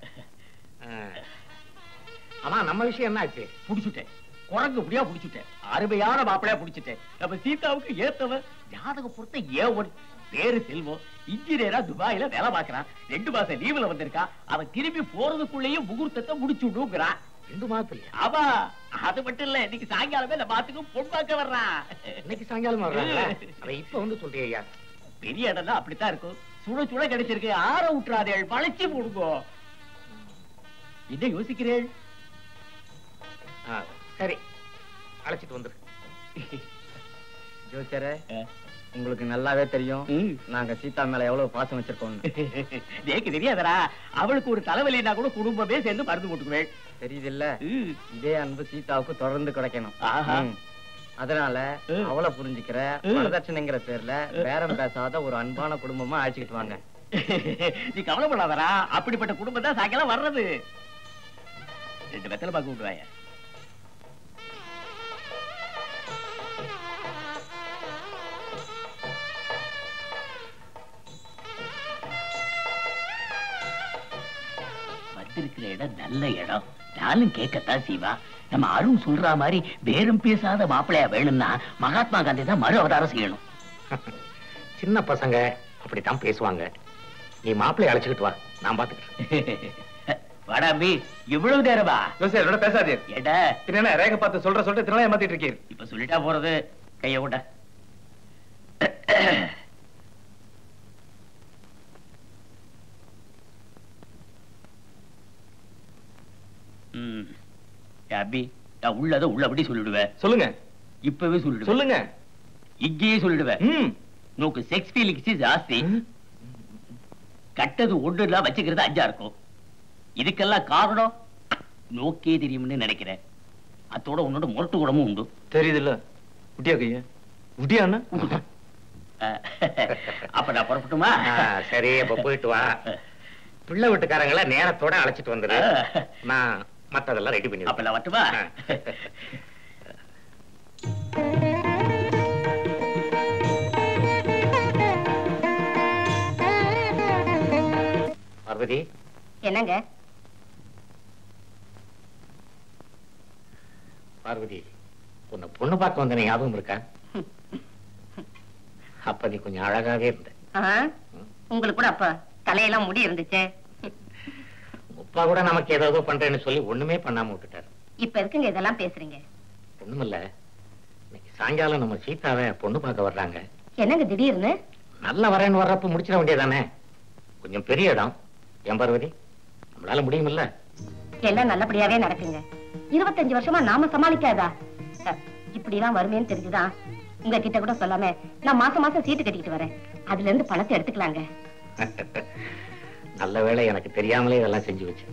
ஆமா, நம்ம விஷயம் என்ன ஆச்சு? புடிச்சுட்டேன், குரங்கு புடியா புடிச்சுட்டேன். அருமையான மாப்பிளையா புடிச்சுட்டேன். நம்ம சீதாவுக்கு ஏத்தவன். ஜாதக பொறுத்த ஏவன். பேரு செல்வம். இன்ஜினியரா துபாயில வேலை பார்க்கறான். 2 மாசம் லீவுல வந்திருக்கா. அவன் திரும்பி போறதுக்குள்ளேயும் முகூர்த்தத்தை முடிச்சு விடுங்கிறான். 2 மாசத்துலயா? ஆமா, அது மட்டும் இல்ல, இன்னைக்கு சாயங்காலமே நம்ம பாத்துக்கும் பொன் பார்க்க வர்றான். இன்னைக்கு சாயங்காலம் வர்றாங்களா? அவ இப்ப வந்து சொல்றியா? பெரிய இடம் தான் அப்படித்தான் இருக்கும். சுட சுட கிடைச்சிருக்கு. ஆற விட்டுறாதே, வளைச்சு போடுங்கோ. என்ன யோசிக்கிறேன்? சரி, அழைச்சிட்டு வந்துரு. ஜோசியரே, உங்களுக்கு நல்லாவே தெரியும் நாங்க சீதா மேல எவ்வளவு பாசம் வச்சிருக்கோம். எனக்கு தெரியாதரா? அவளுக்கு ஒரு தலைவலினா கூட குடும்பமே சேர்ந்து மருந்து போட்டுக்குவேன். தெரியுது இல்ல? இதே அன்பு சீதாவுக்கு தொடர்ந்து கிடைக்கணும். ஆஹா. அதனால அவளை புரிஞ்சுக்கிற வரதட்சணைங்கிற பேர்ல பேரம் பேசாத ஒரு அன்பான குடும்பமா அழைச்சிக்கிட்டு வாங்க. நீ கவலைப்படாதரா, அப்படிப்பட்ட குடும்பம் தான் சாயங்காலம் வர்றது. 2 வெத்தலை பாக்கு விட்டுவாய. வந்திருக்கிற இடம் நல்ல இடம். நானும் கேட்கத்தான் செய்வா. நம்ம அருண் சொல்ற மாதிரி பேரம் பேசாத மாப்பிளையா வேணும்னா மகாத்மா காந்தி தான் மறு அவதாரம் செய்யணும். சின்ன பசங்க அப்படித்தான் பேசுவாங்க. நீ மாப்பிள்ளை அழைச்சுக்கிட்டு வா, நான் பாத்துக்கிறேன். வாடாம்பி, இவ்வளவு நேரமா? ஜோசியரோட பேசாதீர். ஏடா என்ன ரேக பார்த்து சொல்லிட்டு திருநாள் ஏமாத்திட்டு இருக்கீர்? இப்ப சொல்லிட்டா போறது. கைய விட. அபி, நான் உள்ளத உள்ளபடி சொல்லிடுவேன். சொல்லுங்க. இப்பவே சொல்லிடுவேன். சொல்லுங்க. இங்கேயே சொல்லிடுவேன். நோக்கு செக்ஸ் ஃபீலிங்ஸ் ஜாஸ்தி. கட்டது ஒண்ணுலாம் வச்சுக்கிறது 5 இருக்கும். இதுக்கெல்லாம் காரணம் நோக்கே தெரியும்னு நினைக்கிறேன். அதோட உன்னோட முரட்டு குணமும் உண்டு. தெரியுது இல்ல? குட்டியா கைய குட்டியாண்ணா. அப்ப நான் புறப்பட்டுமா? சரி, அப்ப போயிட்டு வா. பிள்ளை வீட்டுக்காரங்கள நேரத்தோட அழைச்சிட்டு வந்துரு. நான் மத்ததெல்லாம் ரெடி பண்ணி. அப்ப நான் வரட்டுமா? பார்வதி, என்னங்க? பார்வதி, உன்னை பொண்ணு பார்க்க வந்த ஞாபகம் இருக்கா? அப்ப நீ கொஞ்சம் அழகாவே இருந்த. உங்களுக்கு கூட அப்ப தலையெல்லாம் முடி இருந்துச்சு. அப்பா கூட நமக்கு ஏதாவது பண்றேன்னு சொல்லி ஒண்ணுமே பண்ணாம விட்டுட்டாரு. இப்ப இருக்குங்க இதெல்லாம் பேசுறீங்க? ஒண்ணுமில்ல, இன்னைக்கு சாயங்காலம் நம்ம சீதாவை பொண்ணு பார்க்க வர்றாங்க. என்னங்க திடீர்னு? நல்ல வரேன்னு வர்றப்ப முடிச்சிட வேண்டியதானே? கொஞ்சம் பெரிய இடம். ஏன் பார்வதி, நம்மளால முடியுமில்ல? எல்லாம் நல்லபடியாவே நடக்குங்க. 25 வருஷமா நாம சமாளிக்காதா? இப்படிதான் வருமேன்னு தெரிஞ்சுதான் உங்ககிட்ட கூட சொல்லாம நான் மாசம் மாசம் சீட்டு கட்டிக்கிட்டு வரேன். அதுல இருந்து பணத்தை எடுத்துக்கலாங்க. நல்ல வேளை எனக்கு தெரியாமலே இதெல்லாம் செஞ்சு வச்சு.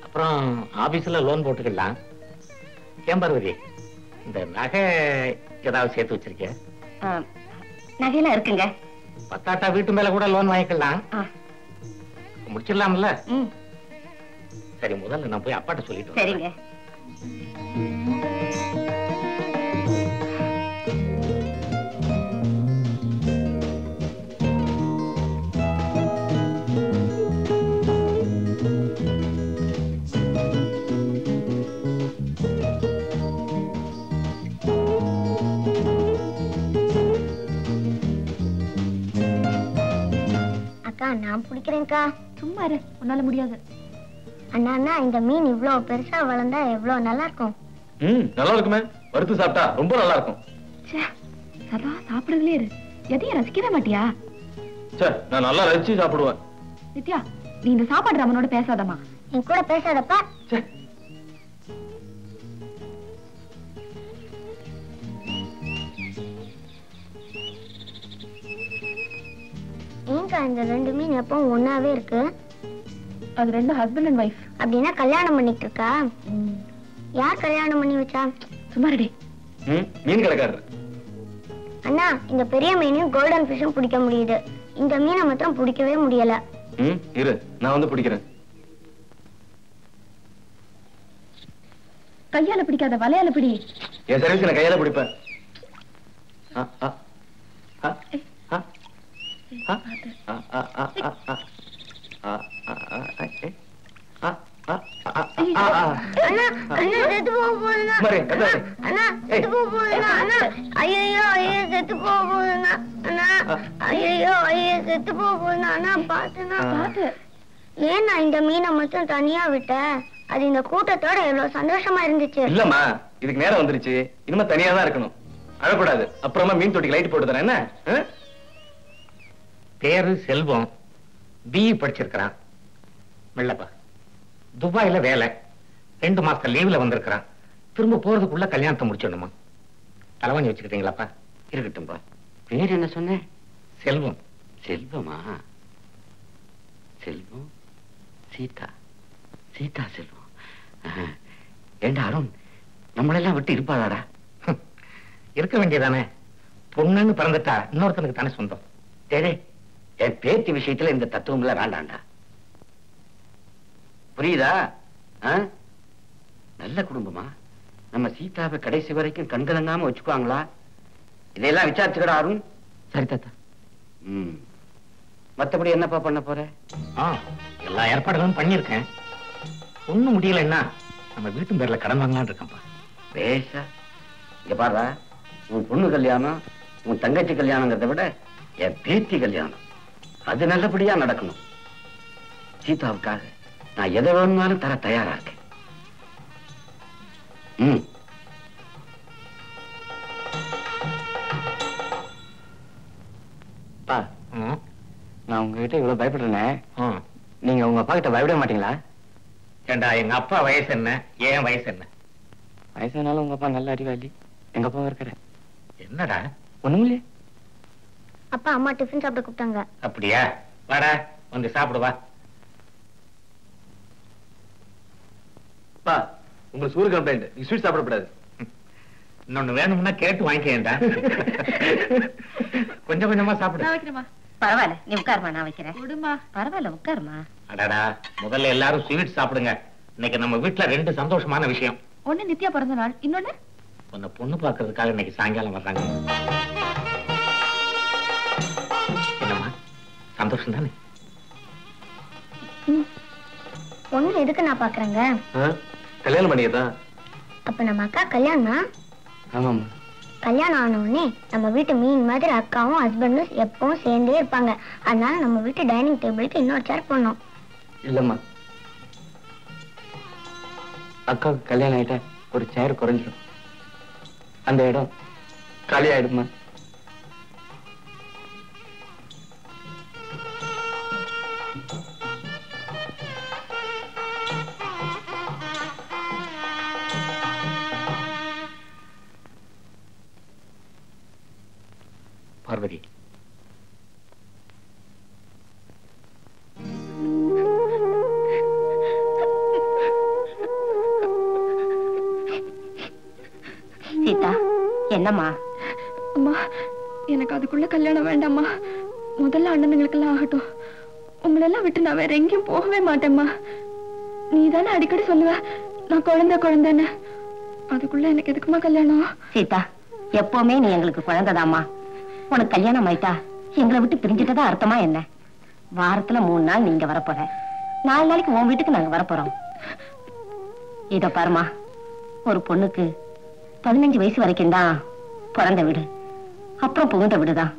அப்புறம் ஆபீஸ்ல லோன் போட்டுக்கலாம். ஏன் பார்வதி, இந்த நகை ஏதாவது சேர்த்து வச்சிருக்க? நகையெல்லாம் இருக்குங்க. பத்தாட்டா வீட்டு மேல கூட லோன் வாங்கிக்கலாம். முடிச்சிடலாம்ல? சரி, முதல்ல நான் போய் அப்பாட்ட சொல்லிட்டு வரேன். சரிங்க. அக்கா, நான் பிடிக்கிறேன்க்கா. சும்மா இரு, உன்னால முடியாது. அண்ணா அண்ணா, இந்த மீன் இவ்வளவு பெருசா வளர்ந்தா எவ்வளவு நல்லா இருக்கும். நல்லா இருக்குமே, வறுத்து சாப்பிட்டா ரொம்ப நல்லா இருக்கும். சதா சாப்பிடுறதுலே இரு, எதையும் ரசிக்கவே மாட்டியா? நான் நல்லா ரசிச்சு சாப்பிடுவேன். நித்யா, நீ இந்த சாப்பாடு அவனோட பேசாதம்மா. என் கூட பேசாதப்பா. ஏங்கா இந்த 2 மீன் எப்பவும் ஒன்னாவே இருக்கு? அது 2 ஹஸ்பண்ட் அண்ட் வைஃப். அப்படின்னா கல்யாணம் பண்ணிட்டு இருக்கா? யார் கல்யாணம் பண்ணி வச்சா? சுமாரடி. மீன் கடைக்காரர். அண்ணா, இந்த பெரிய மீனையும் கோல்டன் ஃபிஷும் பிடிக்க முடியுது, இந்த மீனை மாத்திரம் பிடிக்கவே முடியல. இரு, நான் வந்து பிடிக்கிறேன். கையால பிடிக்காத, வலையால பிடி. என் சர்வீஸ் நான் கையால பிடிப்பேன். ஏன்னா இந்த மீனை மட்டும் தனியா விட்ட? அது இந்த கூட்டத்தோட எவ்வளவு சந்தோஷமா இருந்துச்சு. இல்லம்மா, இதுக்கு நேரம் வந்துருச்சு. இனிமே தனியா தான் இருக்கணும். அழக்கூடாது. அப்புறமா மீன் தொட்டிக்கு லைட் போட்டு தரேன். என்ன பேரு? செல்வம். பிஇ படிச்சிருக்கிறான். மெல்லப்பா, துபாயில வேலை. 2 மாசம் லீவ்ல வந்திருக்கிறான். திரும்ப போறதுக்குள்ள கல்யாணத்தை முடிச்சிடணுமா? தலைவாணி வச்சுக்கிட்டீங்களாப்பா? இருக்கட்டும்பா. பேர் என்ன சொன்ன? செல்வம். செல்வமா? செல்வம், சீதா. சீதா செல்வம். ஏண்டா அருண், நம்மளெல்லாம் விட்டு இருப்பாளாடா? இருக்க வேண்டியதானே? பொண்ணுன்னு பிறந்துட்டா இன்னொருத்தனுக்கு தானே சொந்தம். டேடே, என் பேத்தி விஷயத்துல இந்த தத்துவம் எல்லாம் வேண்டாண்டா. புரியுதா? நல்ல குடும்பமா? நம்ம சீதாவை கடைசி வரைக்கும் கண்கலங்காம வச்சுக்குவாங்களா? இதையெல்லாம் விசாரிச்சுக்கடா அருண். சரி தாத்தா. மத்தபடி என்னப்பா பண்ண போற? எல்லா ஏற்பாடுகளும் பண்ணிருக்கேன். ஒண்ணும் முடியலன்னா நம்ம வீட்டு பேர்ல கடன் வாங்கலான்னு இருக்கேன்ப்பா. பேசா இங்க பாரு, உன் பொண்ணு கல்யாணம், உன் தங்கச்சி கல்யாணங்கிறத விட என் பேத்தி கல்யாணம், அது நல்லபடியா நடக்கணும். சீதாவுக்காக நான் எதை வேணும்னாலும் தர தயாரா இருக்கேன். நான் உங்ககிட்ட இவ்வளவு பயப்படுறேனே, நீங்க உங்க அப்பா கிட்ட பயப்பட மாட்டீங்களா? ஏண்டா, எங்க அப்பா வயசு என்ன, ஏன் வயசு என்ன? வயசானாலும் உங்க அப்பா நல்ல அறிவாளி. எங்க அப்பா இருக்கிற. என்னடா? ஒண்ணும் இல்லையே. அப்பா அம்மா டிஃபன் சாப்பிட கூப்பிட்டாங்க. அப்படியா? வாடா, வந்து சாப்பிடுவா. உங்களுக்கு சூரிய கம்ப்ளைண்ட், நீ ஸ்வீட் சாப்பிடக்கூடாது. இன்னொன்னு வேணும்னா கேட்டு வாங்கிக்கேன்டா. கொஞ்சம் கொஞ்சமா சாப்பிடு. நான் வைக்கிறேமா. பரவாயில்ல, நீ உட்காருமா, நான் வைக்கிறேன். விடுமா. பரவாயில்ல, உட்காருமா. அடாடா, முதல்ல எல்லாரும் ஸ்வீட் சாப்பிடுங்க. இன்னைக்கு நம்ம வீட்டுல 2 சந்தோஷமான விஷயம். ஒண்ணு நித்யா பிறந்த நாள், இன்னொன்னு உன்னை பொண்ணு பார்க்கறதுக்காக இன்னைக்கு சாயங்காலம் வர்றாங்க. என்னம்மா, சந்தோஷம் தானே? பொண்ணு எதுக்கு நான் பாக்குறேங்க? கல்யாணம் பண்ணியதா? அப்ப நம்ம அக்கா கல்யாணம்? ஆமாம்மா. கல்யாணம் ஆன உடனே நம்ம வீட்டு மீன் மாதிரி அக்காவும் ஹஸ்பண்டும் எப்பவும் சேர்ந்தே இருப்பாங்க. அதனால நம்ம வீட்டு டைனிங் டேபிளுக்கு இன்னொரு சேர் போடணும். இல்லம்மா, அக்காவுக்கு கல்யாணம் ஆயிட்டா ஒரு சேர் குறைஞ்சிடும். அந்த இடம் காலி ஆயிடுமா? பார்வதி, சீதா, என்னம்மா? அம்மா, எனக்கு அதுக்குள்ள கல்யாணம் வேண்டாம்மா. முதல்ல அண்ணனுங்களுக்கெல்லாம் ஆகட்டும். உங்களெல்லாம் விட்டு நான் வேற எங்கேயும் போகவே மாட்டேம்மா. நீ தானே அடிக்கடி சொல்லுவ நான் குழந்தைன்னு. அதுக்குள்ள எனக்கு எதுக்குமா கல்யாணம்? சீதா, எப்பவுமே நீ எங்களுக்கு குழந்தைதாம்மா. உனக்கு கல்யாணம் ஆயிட்டா எங்களை விட்டு பிரிஞ்சுட்டதா அர்த்தமா என்ன? வாரத்துல 3 நாள் நீங்க வரப்போற, 4 நாளைக்கு உன் வீட்டுக்கு நாங்க வரப்போறோம். இத பாருமா, ஒரு பொண்ணுக்கு 15 வயசு வரைக்கும் தான் பிறந்த வீடு, அப்புறம் புகுந்த வீடுதான்.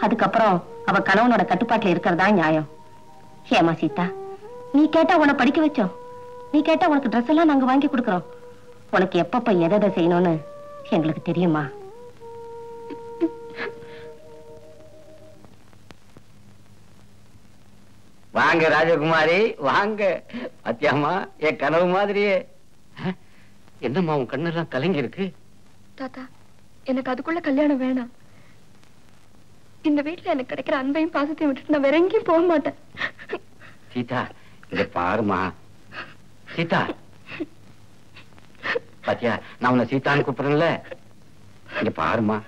அதுக்கப்புறம் அவ கணவனோட கட்டுப்பாட்டுல இருக்கிறதா நியாயம். ஏமா சீதா, நீ கேட்டா உன்னை படிக்க வச்சோம், நீ கேட்டா உனக்கு ட்ரெஸ் எல்லாம் நாங்க வாங்கி கொடுக்கறோம். உனக்கு எப்பப்ப எதை செய்யணும்னு எங்களுக்கு தெரியுமா? வாங்க ராஜகுமாரி, வாங்க. அத்தியாமா, என் கனவு மாதிரியே. என்னம்மா உன் கண்ணெல்லாம் கலங்கி இருக்கு? தாத்தா, எனக்கு அதுக்குள்ள கல்யாணம் வேணாம். இந்த வீட்டுல எனக்கு கிடைக்கிற அன்பையும் பாசத்தையும் விட்டுட்டு நான் வேற எங்கேயும் போக மாட்டேன். சீதா, இங்க பாருமா. சீதா, பாத்தியா, நான் உன்னை சீதான்னு கூப்பிடுறேன்ல. இங்க பாருமா,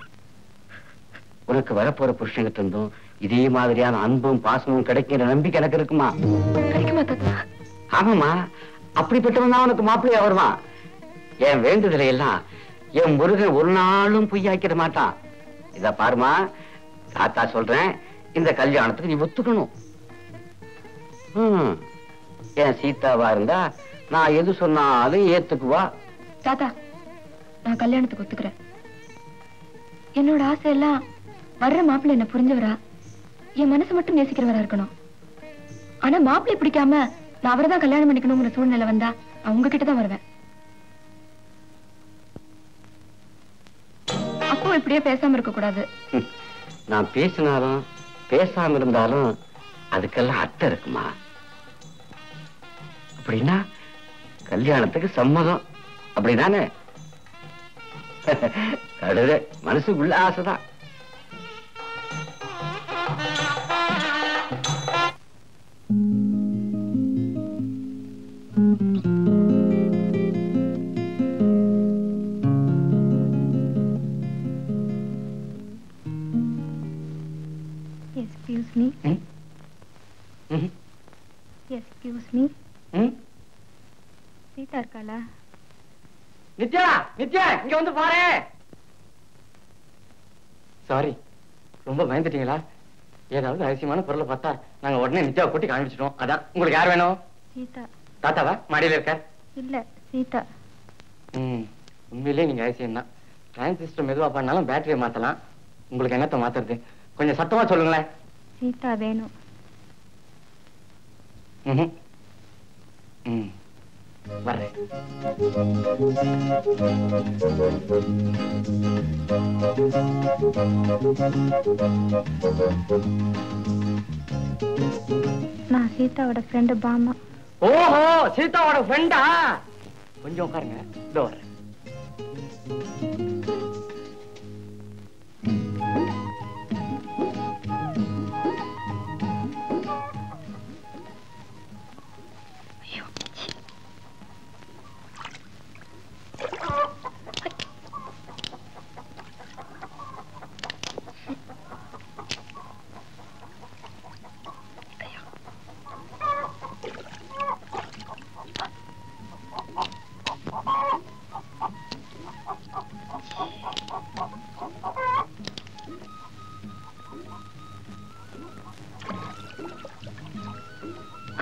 உனக்கு வரப்போற புருஷங்கிட்ட இருந்தும் இதே மாதிரியான அன்பும் பாசமும் கிடைக்கிற நம்பிக்கை எனக்கு இருக்குமா? கிடைக்குமா தாத்தா? ஆமாமா, அப்படிப்பட்டவன் தான் உனக்கு மாப்பிள்ளையா வருவான். என் வேண்டுதலை எல்லாம் என் முருகன் ஒரு நாளும் பொய்யாக்கிட மாட்டான். இத பாருமா, தாத்தா சொல்றேன், இந்த கல்யாணத்துக்கு நீ ஒத்துக்கணும். என் சீதாவா இருந்தா நான் எது சொன்னாலும் ஏத்துக்குவா. தாத்தா, நான் கல்யாணத்துக்கு ஒத்துக்கிறேன். என்னோட ஆசை எல்லாம் வர்ற மாப்பிள்ளை என்ன புரிஞ்சவரா, என் மனசு மட்டும் நேசிக்கிறவரா இருக்கணும். ஆனா மாப்பிள்ளை பிடிக்காம நான் அவரைதான் கல்யாணம் பண்ணிக்கணுங்கிற சூழ்நிலை வந்தா அவங்க கிட்டதான் வருவேன். அப்போ இப்படியே பேசாம இருக்க கூடாது. நான் பேசினாலும் பேசாம இருந்தாலும் அதுக்கெல்லாம் அர்த்தம் இருக்குமா? அப்படின்னா கல்யாணத்துக்கு சம்மதம், அப்படிதானே? கடவுளே, மனசுக்குள்ள ஆசைதான். Excuse me. Excuse me. Sita இருக்காளா? நித்யா, நித்யா, இங்க வந்து பாரு. சாரி, ரொம்ப பயந்துட்டீங்களா? ஏதாவது அவசியமான பொருளை பார்த்தா நாங்க உடனே நித்யாவை கூட்டி காமிச்சிட்டோம். அதான். உங்களுக்கு யார் வேணும்? சீதா. தாத்தாவா? மாடியில இருக்க? இல்ல, சீதா. உண்மையிலேயே நீங்க அவசியம் தான். டிரான்சிஸ்டர் மெதுவா பண்ணாலும் பேட்டரியை மாத்தலாம். உங்களுக்கு என்னத்த மாத்துறது? கொஞ்சம் சத்தமா சொல்லுங்களேன். சீதா வேணும். வர்றேன். நான் சீதாவோட ஃப்ரெண்டு பாமா. ஓஹோ, சீதாவோட ஃப்ரெண்டா? கொஞ்சம் உட்காருங்க, இதோ வரேன்.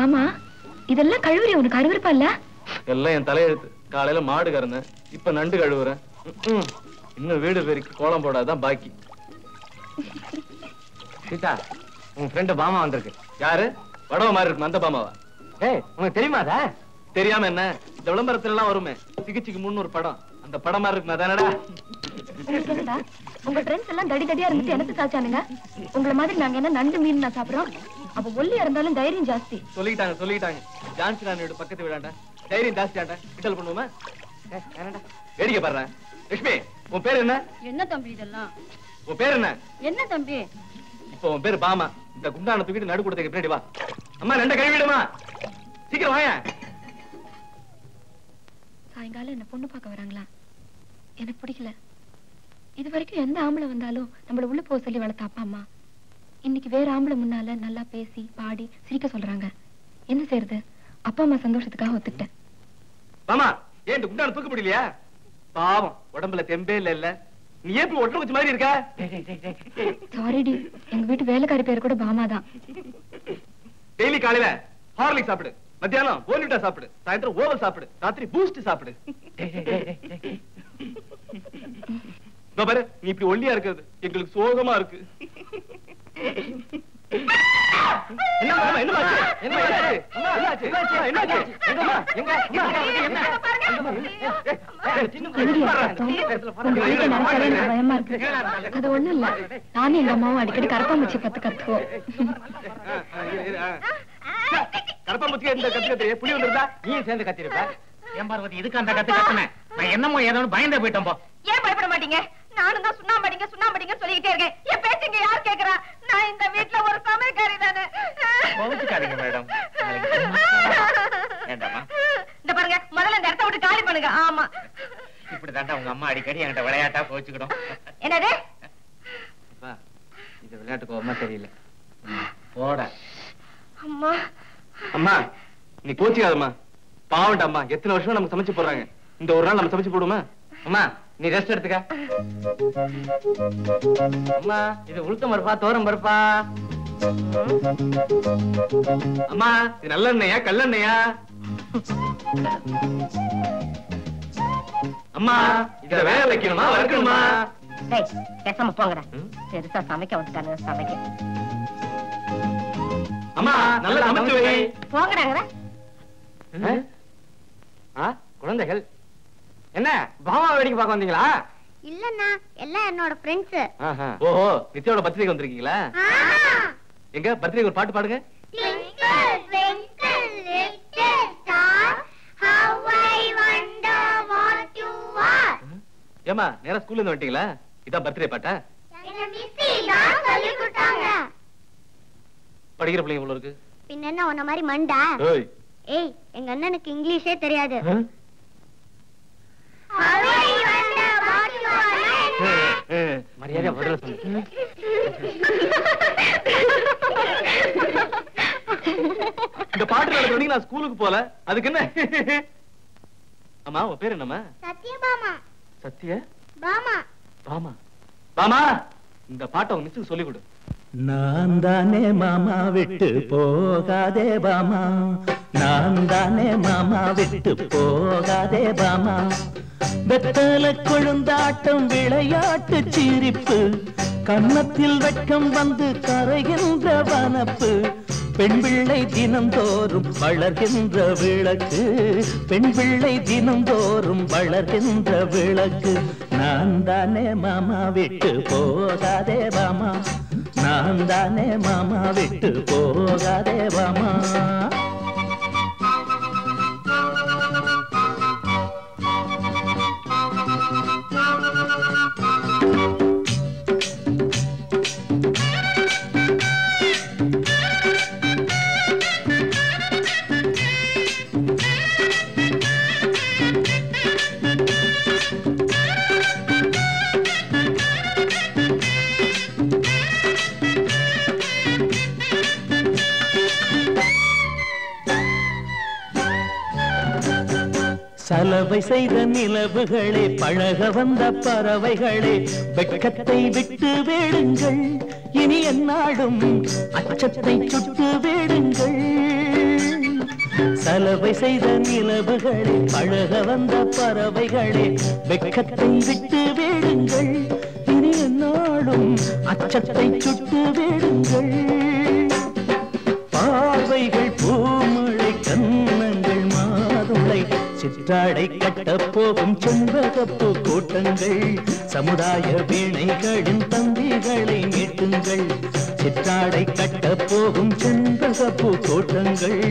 ஆமா, இதெல்லாம் கழுவுறி உனக்கு அருவருப்பா இல்ல? எல்லாம் என் தலையெழுத்து. காலையில மாடு கறந்தேன், இப்ப நண்டு கழுவுறேன். இன்னும் வீடு பெருக்கி கோலம் போடாதான் பாக்கி. சீதா, உன் ஃப்ரெண்டு பாமா வந்திருக்கு. யாரு? வடவ மாதிரி இருக்கு அந்த பாமாவா? ஏய், உனக்கு தெரியுமாதா? தெரியாம என்ன? இந்த விளம்பரத்துல எல்லாம் வருமே, சிகிச்சைக்கு முன்னு ஒரு படம், அந்த படம் மாதிரி இருக்குமா தானடா? உங்க ஃப்ரெண்ட்ஸ் எல்லாம் தடி தடியா இருந்துட்டு எனக்கு சாச்சானுங்க. உங்களை மாதிரி நாங்க என்ன நண்டு மீன் நான் சாப்பிடுறோம். அப்ப ஒல்லியா இருந்தாலும் தைரியம் ஜாஸ்தி. சொல்லிட்டாங்க. ஜான்சி ராணியோட பக்கத்து விடாண்டா, தைரியம் ஜாஸ்தியாண்டா. கிண்டல் பண்ணுவோமா? வேடிக்கை பாடுறேன். லட்சுமி, உன் பேர் என்ன? என்ன தம்பி இதெல்லாம்? உன் பேர் என்ன? என்ன தம்பி? இப்போ உன் பேரு பாமா. இந்த குண்டான தூக்கிட்டு நடு கொடுத்த பின்னாடி வா. அம்மா ரெண்ட கழுவிடுமா, சீக்கிரம் வாங்க. சாயங்காலம் என்ன பொண்ணு பார்க்க வராங்களா? எனக்கு பிடிக்கல. இது வரைக்கும் எந்த ஆம்பளை வந்தாலும் நம்மள உள்ள போக சொல்லி வளர்த்த அப்பா அம்மா இன்னைக்கு வேற ஆம்பளை முன்னால நல்லா பேசி பாடி சிரிக்க சொல்றாங்க. என்ன செய்யறது? அப்பா அம்மா சந்தோஷத்துக்காக ஒத்துக்கிட்டேன். பாமா, ஏன் இந்த குண்டான தூக்க முடியலையா? பாவம், உடம்புல தெம்பே இல்ல. நீ ஏன் ஒட்டு வச்ச மாதிரி இருக்க? சாரிடி, எங்க வீட்டு வேலைக்காரி பேர் கூட பாமா தான். டெய்லி காலையில ஹார்லிக் சாப்பிடு, மத்தியானம் போன்விட்டா சாப்பிடு, சாயந்தரம் ஓவல் சாப்பிடு, ராத்திரி பூஸ்ட் சாப்பிடு. பாரு, நீ இப்படி ஒல்லியா இருக்கிறது எங்களுக்கு சோகமா இருக்கு. பயமா இருக்கு. அது ஒண்ணும் இல்ல, நானும் எங்க அம்மாவும் அடிக்கடி கரப்பாம்பூச்சி பத்து கத்துவோம். கரப்பாம்பூச்சி எந்த கத்து புளி வந்துருந்தா நீயும் சேர்ந்து கத்திருப்ப. ஏன் பார்வதி, இதுக்கு அந்த கத்து கத்துனேன்? நான் என்னமோ ஏதோ பயந்தே போயிட்டோம். ஏன் பயப்பட மாட்டீங்க? நானும் தான் சுண்ணாம்படிங்க சொல்லிக்கிட்டே இருக்கேன். என் பேச்சுங்க யார் கேக்குறா? நான் இந்த வீட்டுல ஒரு சமையல்காரி தானே. கோவிச்சுக்காதீங்க மேடம். இந்த பாருங்க, முதல்ல இந்த இடத்த விட்டு காலி பண்ணுங்க. ஆமா, இப்படிதாண்டா உங்க அம்மா அடிக்கடி என்கிட்ட விளையாட்டா கோச்சுக்கணும். என்னது? இது விளையாட்டுக்கு அம்மா தெரியல. போட அம்மா, அம்மா நீ கோச்சிக்காதம்மா. பாவண்டா அம்மா, எத்தனை வருஷமா நமக்கு சமைச்சு போடுறாங்க. இந்த ஒரு நாள் நம்ம சமைச்சு போடுமா? அம்மா நீ ரெஸ்ட் எடுத்துக்க. அம்மா, இது உளுத்தம் பருப்பா தோரம் பருப்பா? அம்மா இது நல்லெண்ணெயா கல்லெண்ணெயா? அம்மா இத வேக வைக்கணுமா வறுக்கணுமா? பேசாம போங்கடா. பெருசா சமைக்க வந்துட்டானுங்க. சமைக்க அம்மா நல்லா சமைச்சு வை. போங்கடாங்கடா. குழந்தைகள் என்ன பாமா வேடிக்கை பார்க்க வந்தீங்களா? இல்லண்ணா, எல்லாம் என்னோட ஃப்ரெண்ட்ஸ். ஓஹோ, நித்யாவோட பர்த்டேக்கு வந்திருக்கீங்களா? எங்க பர்த்டேக்கு ஒரு பாட்டு பாடுங்க. ஏமா நேரா ஸ்கூல்ல இருந்து வந்துட்டீங்களா? இதான் பர்த்டே பாட்டா? படிக்கிற பிள்ளைங்க இவ்வளவு இருக்கு. பின்ன என்ன உன்ன மாதிரி மண்டா? ஏய், எங்க அண்ணனுக்கு இங்கிலீஷே தெரியாது. மரியாதை பதில சொல்லு. இந்த பாட்டு நடந்து நான் ஸ்கூலுக்கு போல, அதுக்கு என்ன? அம்மா உன் பேர் என்னம்மா? சத்யபாமா. சத்ய பாமா. பாமா. பாமா, இந்த பாட்டை உங்க மிஸ்ஸுக்கு சொல்லிக் கொடு. நான் தானே மாமா விட்டு போகாதே பாமா, நான் தானே மாமா விட்டு போகாதே பாமா. வெத்தல கொழுந்தாட்டம் விளையாட்டு சிரிப்பு, கன்னத்தில் வெட்கம் வந்து கரைகின்ற வனப்பு. பெண் பிள்ளை தினந்தோறும் வளர்கின்ற விளக்கு, பெண் பிள்ளை தினந்தோறும் வளர்கின்ற விளக்கு. நான் தானே மாமா விட்டு போகாதே பாமா, நான் தானே மாமா விட்டு போகாதே பாமா. சலவை செய்த நிலவுகளே, பழக வந்த பறவைகளே, வெட்கத்தை விட்டு வேடுங்கள், இனி என்னாடும் அச்சத்தை சுட்டு வேடுங்கள். சலவை செய்த நிலவுகளே, பழக வந்த பறவைகளே, வெட்கத்தை விட்டு வேடுங்கள், இனி என்னாலும் அச்சத்தை சுட்டு வேடுங்கள். பார்வைகள் பூமழை, கன்னங்கள் மாதுளை, சிற்றாடை கட்ட போகும் செண்பகப்பு கூட்டங்கள், சமுதாய வீணைகளின் தம்பிகளை மீட்டுங்கள். சிற்றாடை கட்ட போகும் செண்பகப்பு கூட்டங்கள்,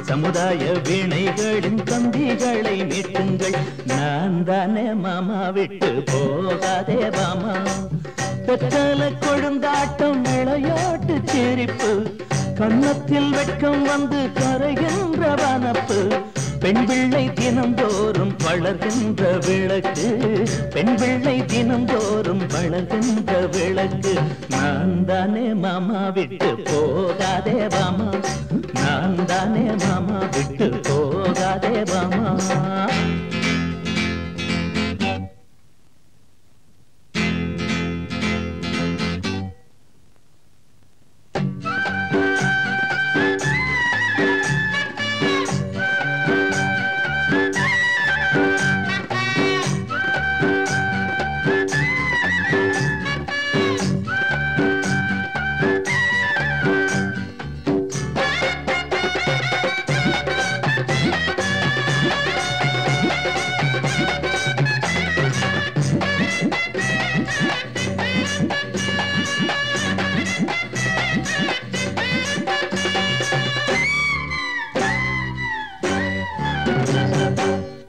சமுதாய வீணைகளின் தம்பிகளை மீட்டுங்கள். நான் தானே மாமா விட்டு போகாதே மாமா, பெற்றல கொழுந்தாட்டம் விளையாட்டு சிரிப்பு, கன்னத்தில் வெட்கம் வந்து கரைகின்ற வனப்பு, பெண் பிள்ளை தினந்தோறும் வளர்கின்ற விளக்கு, பெண் பிள்ளை தினந்தோறும் வளர்கின்ற விளக்கு. நான் தானே மாமா விட்டு போகாதே மாமா, நான் தானே மாமா விட்டு போகாதே மாமா.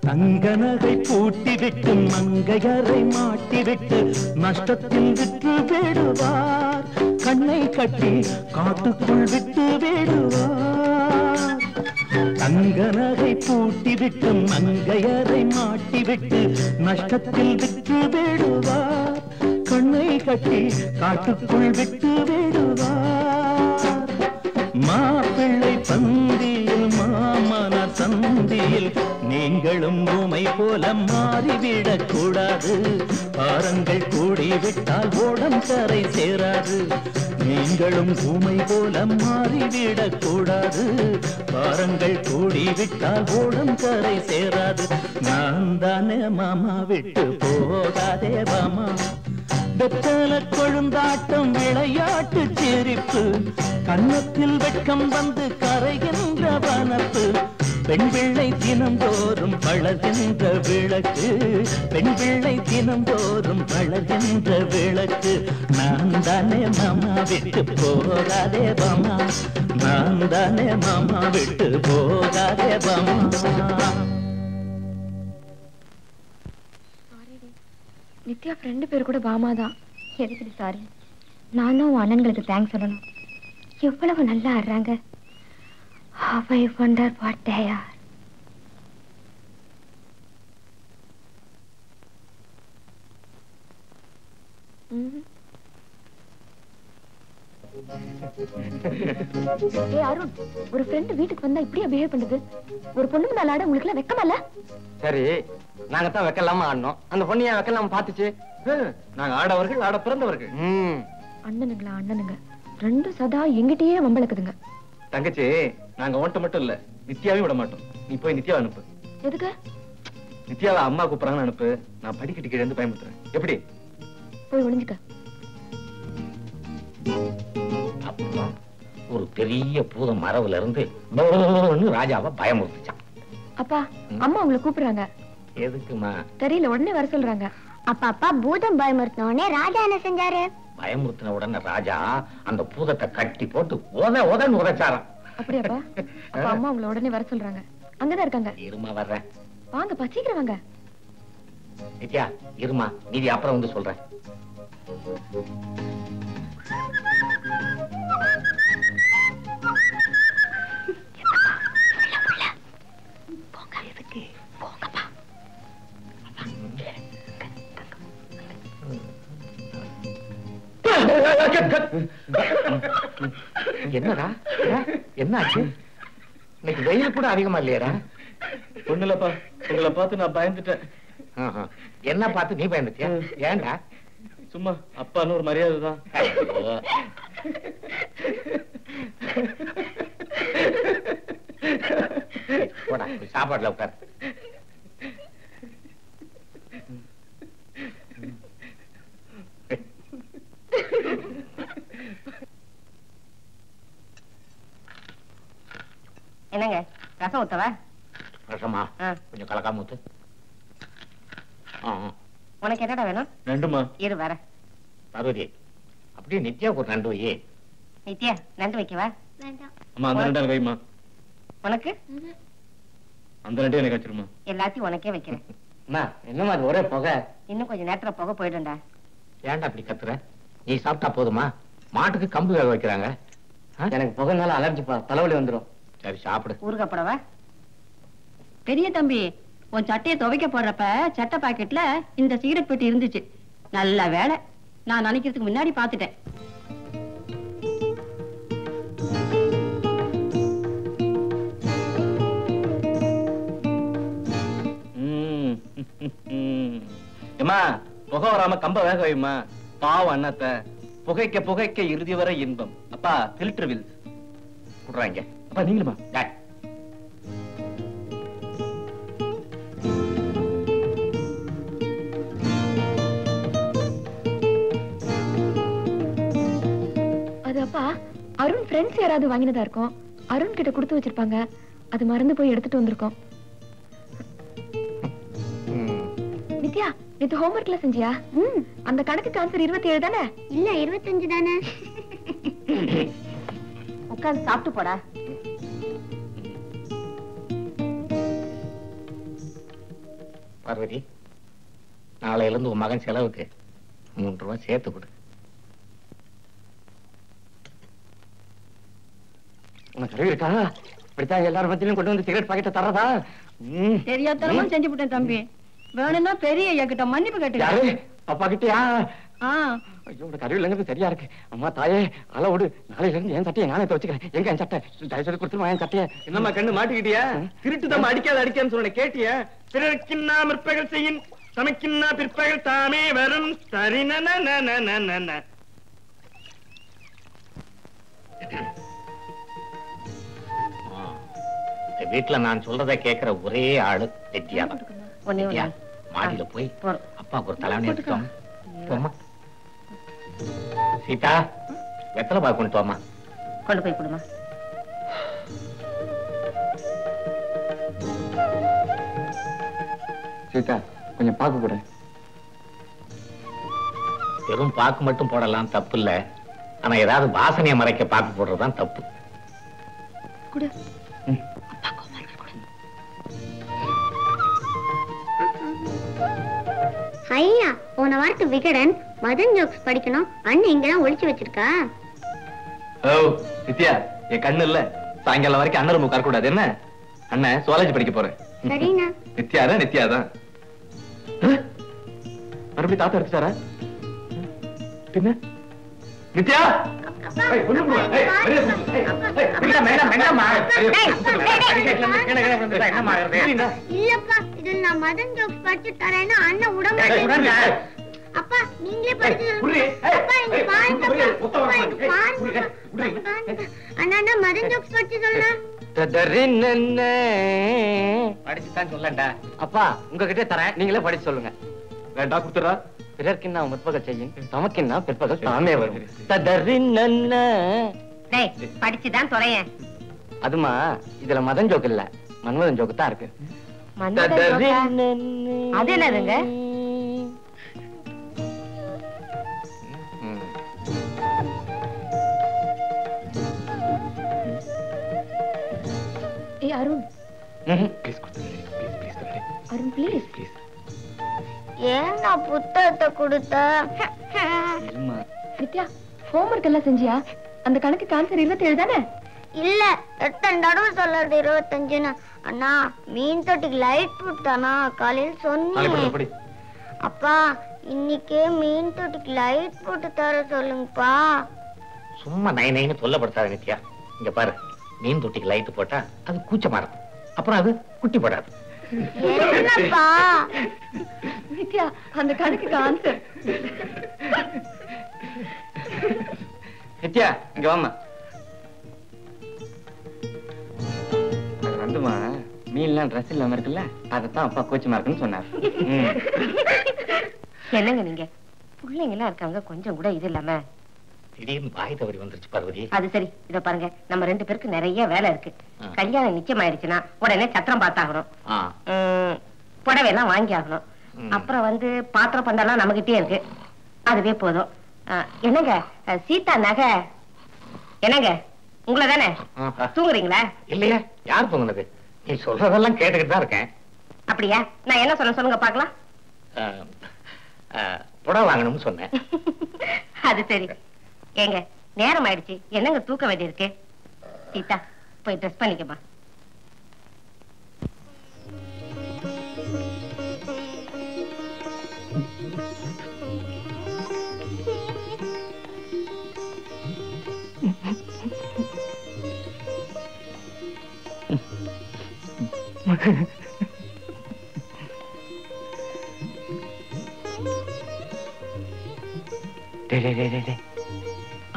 தங்கநகை பூட்டிவிட்டு மங்கையரை மாட்டிவிட்டு நஷ்டத்தில் விட்டு விடுவார், கண்ணை கட்டி காட்டுக்குள் விட்டு விடுவார். தங்கநகை பூட்டிவிட்டு மங்கையரை மாட்டிவிட்டு நஷ்டத்தில் விட்டு விடுவார், கண்ணை கட்டி காட்டுக்குள் விட்டு விடுவார். மாப்பிள்ளை பந்தியில் மாமனார் சந்தியில் நீங்களும் ஊமை போல மாறிவிடக் கூடாது, பாரங்கள் கூடிவிட்டால் ஓடம் கரை சேராது. நீங்களும் ஊமை போல மாறிவிடக் கூடாது, பாரங்கள் கூடிவிட்டால் ஓடம் கரை சேராது. நான் தானே மாமா விட்டு போகாதே மாமா, வெத்தல கொழுந்தாட்டம் விளையாட்டு சிரிப்பு, கன்னத்தில் வெட்கம் வந்து கரைகின்ற வனப்பு, பெண் பிள்ளை தினந்தோறும் வளர்கின்ற விளக்கு, பெண் பிள்ளை தினந்தோறும் வளர்கின்ற விளக்கு. நான் தானே மாமா விட்டு போகாதே மாமா, நான் தானே மாமா விட்டு போகாதே மாமா. நித்யா ஃப்ரெண்டு பேர் கூட பாமா தான். எதுக்கு சாரி? நானும் அண்ணன்களுக்கு தேங்க்ஸ் சொல்லணும். எவ்வளவு நல்லா ஆடுறாங்க. How I wonder what they are. Arun, ஒரு ஃப்ரெண்ட் வீட்டுக்கு வந்தா இப்படியா பிஹேவ் பண்ணுது? ஒரு பொண்ணு மேல ஆட உங்களுக்கு எல்லாம் வெக்கமா இல்ல? சரி, நாங்க தான் வைக்கலாமா ஆடணும், அந்த பொண்ணு ஏன் வைக்கலாம் பாத்துச்சு? நாங்க ஆடவர்கள், ஆட பிறந்தவர்கள். அண்ணனுங்களா அண்ணனுங்க ரெண்டும் சதா எங்கிட்டயே வம்பளக்குதுங்க. தங்கச்சி, நாங்க ஓட்ட மட்டும் இல்ல, நித்யாவையும் விட மாட்டோம். நீ போய் நித்யாவை அனுப்பு. எதுக்கு? நித்யாவை அம்மா கூப்பிடுறாங்கன்னு அனுப்பு. நான் படிக்கட்டு கீழே இருந்து பயமுறுத்துறேன். எப்படி? போய் ஒளிஞ்சுக்க. ஒரு பெரிய பூத மரவுல இருந்து ராஜாவை பயமுறுத்துச்சான். அப்பா, அம்மா உங்களை கூப்பிடுறாங்க. எதுக்குமா? தெரியல, உடனே வர சொல்றாங்க. அப்பா பூதம் பயமுறுத்தின உடனே ராஜா என்ன செஞ்சாரு? பயமுறுத்தின உடனே ராஜா அந்த பூதத்தை கட்டி போட்டு உதன்னு உதைச்சாராம். அப்படியாப்பா? அப்ப அம்மா உங்களை உடனே வர சொல்றாங்க. அங்கதான் இருக்காங்க. இருமா வர்றேன். வாங்கப்பா, சீக்கிரம் வாங்க. நித்யா இருமா, மீதி அப்புறம் வந்து சொல்றேன். என்னடா என்னாச்சு? இன்னைக்கு வெயில் கூட அதிகமா இல்லையடா? ஒண்ணு இல்லப்பா, உங்களை பார்த்து நான் பயந்துட்டேன். என்ன பார்த்து நீ பயந்துட்டியா? ஏன்டா? சும்மா அப்பான்னு ஒரு மரியாதை தான். சாப்பாடுல உட்கார். என்னங்க ரசம் ஊத்தவா? ரசமா? கொஞ்சம் கலக்காம ஊத்து. உனக்கு என்னடா வேணும்? நண்டுமா. இரு வர. பார்வதி, அப்படியே நித்யா ஒரு நண்டு வையே. நித்யா நண்டு வைக்கவா? அம்மா அந்த நண்டு எனக்கு வைமா. உனக்கு? அந்த நண்டு எனக்கு வச்சிருமா. எல்லாத்தையும் உனக்கே வைக்கிறேன். என்னமா அது ஒரே புகை? இன்னும் கொஞ்சம் நேரத்துல புகை போயிடும்டா. ஏன்டா அப்படி கத்துற? நீ சாப்பிட்டா போதுமா? மாட்டுக்கு கம்பு வேக வைக்கிறாங்க. எனக்கு புகைனால அலர்ஜிப்பா, தலைவலி வந்துடும். சரி சாப்பிடு. ஊறுகாப்படவா? பெரிய தம்பி, உன் சட்டையை துவைக்க போடுறப்ப சட்டை பாக்கெட்ல இந்த சிகரெட் பெட்டி இருந்துச்சு. நல்ல வேலை, நான் நினைக்கிறதுக்கு முன்னாடி பாத்துட்டேன். ஏமா புகை வராம கம்ப வேக வைமா. பாவம் அண்ணாத்த, புகைக்க புகைக்க இறுதி வரை இன்பம். அப்பா ஃபில்டர் வில்ஸ் விடுறாங்க. அப்பா நீங்களுமா? அது அப்பா அருண் ஃப்ரெண்ட்ஸ் யாராவது வாங்கினதா இருக்கும். அருண் கிட்ட கொடுத்து வச்சிருப்பாங்க. அது மறந்து போய் எடுத்துட்டு வந்திருக்கோம். நித்யா, நேத்து ஹோம்வொர்க்ல செஞ்சியா? அந்த கணக்கு ஆன்சர் 27 தானே? இல்ல 25 தானே. உட்கார்ந்து சாப்பிட்டு போடா. பார்வதி, நாளையில இருந்து உன் மகன் செலவுக்கு 3 ரூபாய் சேர்த்து கொடு. உனக்கு அறிவு இருக்கா? இப்படித்தான் எல்லாரும் மத்தியிலும் கொண்டு வந்து சிகரெட் பாக்கெட்டை தரதா? தெரியாதனமா செஞ்சு விட்டேன் தம்பி. வேணும்னா பெரிய ஐயாக்கிட்ட மன்னிப்பு கேட்டு. யாரு? அப்பா கிட்டயா? ஐயோ, உனக்கு அறிவு இல்லைங்கிறது சரியா இருக்கு. அம்மா தாயே, அள விடு. நாளையில இருந்து என் சட்டையை நானே துவச்சுக்கிறேன். எங்க என் சட்டை? தயவு செய்து கொடுத்துருமா என் சட்டையை. என்னம்மா கண்ணு மாட்டிக்கிட்டியா? திருட்டு தம்ம அடிக்கான்னு சொன்ன கேட்டியா? பிறர்க்கின்னா முற்பகல் செய்யும், தமக்கின்னா பிற்பகல் தாமே வரும். சரின வீட்டுல நான் சொல்றதை கேட்கிற ஒரே ஆளு நித்யா தான். நித்யா, மாடியில போய் அப்பாவுக்கு ஒரு தலைவணி எடுத்துட்டோம். போமா சீதா, வெத்தலை பாக்கு கொண்டு வாமா. கொண்டு போய் கொடுமா. சீதா, கொஞ்சம் பாக்கு கூட. வெறும் பாக்கு மட்டும் போடலாம், தப்பு இல்ல. ஆனா ஏதாவது வாசனையை மறைக்க பாக்கு போடுறதுதான் தப்பு. குடு. ஐயா, போன வாரத்து விகடன் மதன் ஜோக்ஸ் படிக்கணும். அண்ணன் இங்கதான் ஒளிச்சு வச்சிருக்கா. ஓ நித்யா, என் கண்ணு இல்ல. சாயங்காலம் வரைக்கும் அண்ணன் ரூம் உட்கார கூடாது என்ன? அண்ணன் சுவாலஜி படிக்க போறேன். சரிண்ணா. நித்யாதான் நித்யாதான். மறுபடியும் தாத்தா எடுத்துட்டாரா? பின்ன நித்யா இல்லப்பா, இதுல நான் மதன் ஜோக்ஸ் படிச்சு தரேன்னா அண்ணன் உடம்பு. அப்பா நீங்களே படிச்சு அண்ணா மதன் ஜோக்ஸ் படிச்சு சொல்லலாம். படிச்சுதான் சொல்லண்டா. அப்பா உங்ககிட்ட தரேன், நீங்களே படிச்சு சொல்லுங்க. வேண்டா கொடுத்துறா. பிறர்க்கின்னா முற்பகல் செய்யும், தமக்கின்னா பிற்பகல் தாமே வரும். படிச்சுதான் தொலையேன். அதுமா இதுல மதன் ஜோக்கு இல்ல, மன்மதன் ஜோக்கு தான் இருக்கு. அது என்னதுங்க? ஏய் அருண், அருண் ப்ளீஸ். ஏன் நான் புத்தகத்தை கொடுத்த? நித்யா, ஹோம்வொர்க் எல்லாம் செஞ்சியா? அந்த கணக்கு ஆன்சர் 27 தானே? இல்ல, எத்தனை தடவை சொல்றது 25ன்னு. அண்ணா மீன் தொட்டிக்கு லைட் போட்டானா காலையில் சொன்னீங்க. அப்பா இன்னைக்கே மீன் தொட்டிக்கு லைட் போட்டு தர சொல்லுங்கப்பா. சும்மா நைன்னு தொல்லப்படுத்தாத நித்யா. இங்க பாரு, மீன் தொட்டிக்கு லைட் போட்டா அது கூச்சமா இருக்கும், அப்புறம் அது குட்டி போடாது. என்னப்பா? நித்யா, அந்த கணக்கு ஆன்சர். நித்யா இங்க வாமா. அது வந்துமா நீலாம் ட்ரெஸ் இல்லாம இருக்குல்ல, அதைத்தான் அப்பா கோச்சமா இருக்குன்னு சொன்னார். என்னங்க நீங்க பிள்ளைங்க எல்லாம் இருக்காங்க, கொஞ்சம் கூட இது இல்லாம திடீர்னு வாய் தவறி வந்துருச்சு பார்வதி. அது சரி, இத பாருங்க, நம்ம 2 பேருக்கு நிறைய வேலை இருக்கு. கல்யாணம் நிச்சயம் ஆயிடுச்சுன்னா உடனே சத்திரம் பார்த்தாகணும், புடவை எல்லாம் வாங்கி ஆகணும். அப்புறம் வந்து பாத்திரம் பண்டெல்லாம் நம்மகிட்டே இருக்கு, அதுவே போதும். என்னங்க சீதா நகை என்னங்க உங்களை தானே? தூங்குறீங்களா? இல்லையா, யார் தூங்குனது? நீ சொல்றதெல்லாம் கேட்டுக்கிட்டு தான் இருக்கேன். அப்படியா? நான் என்ன சொல்லுங்க பாக்கலாம். புடவை வாங்கணும்னு சொன்னேன். அது சரி. ஏங்க நேரம் ஆயிடுச்சு, என்னங்க தூக்க வேண்டி இருக்கு. சீதா போய் ட்ரெஸ் பண்ணிக்கமா.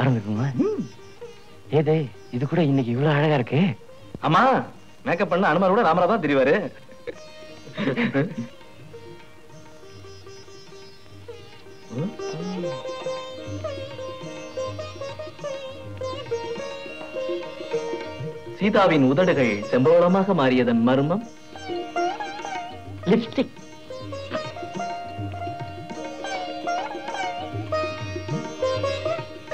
ஆரம்பிக்குமா? ஏதே இது கூட இன்னைக்கு இவ்வளவு அழகா இருக்கு. ஆமா, மேக்கப் பண்ண அனுமார் கூட ராமரா தான் தெரிவாரு. சீதாவின் உதடுகள் செம்பவளமாக மாறியதன் மர்மம் லிப்ஸ்டிக்.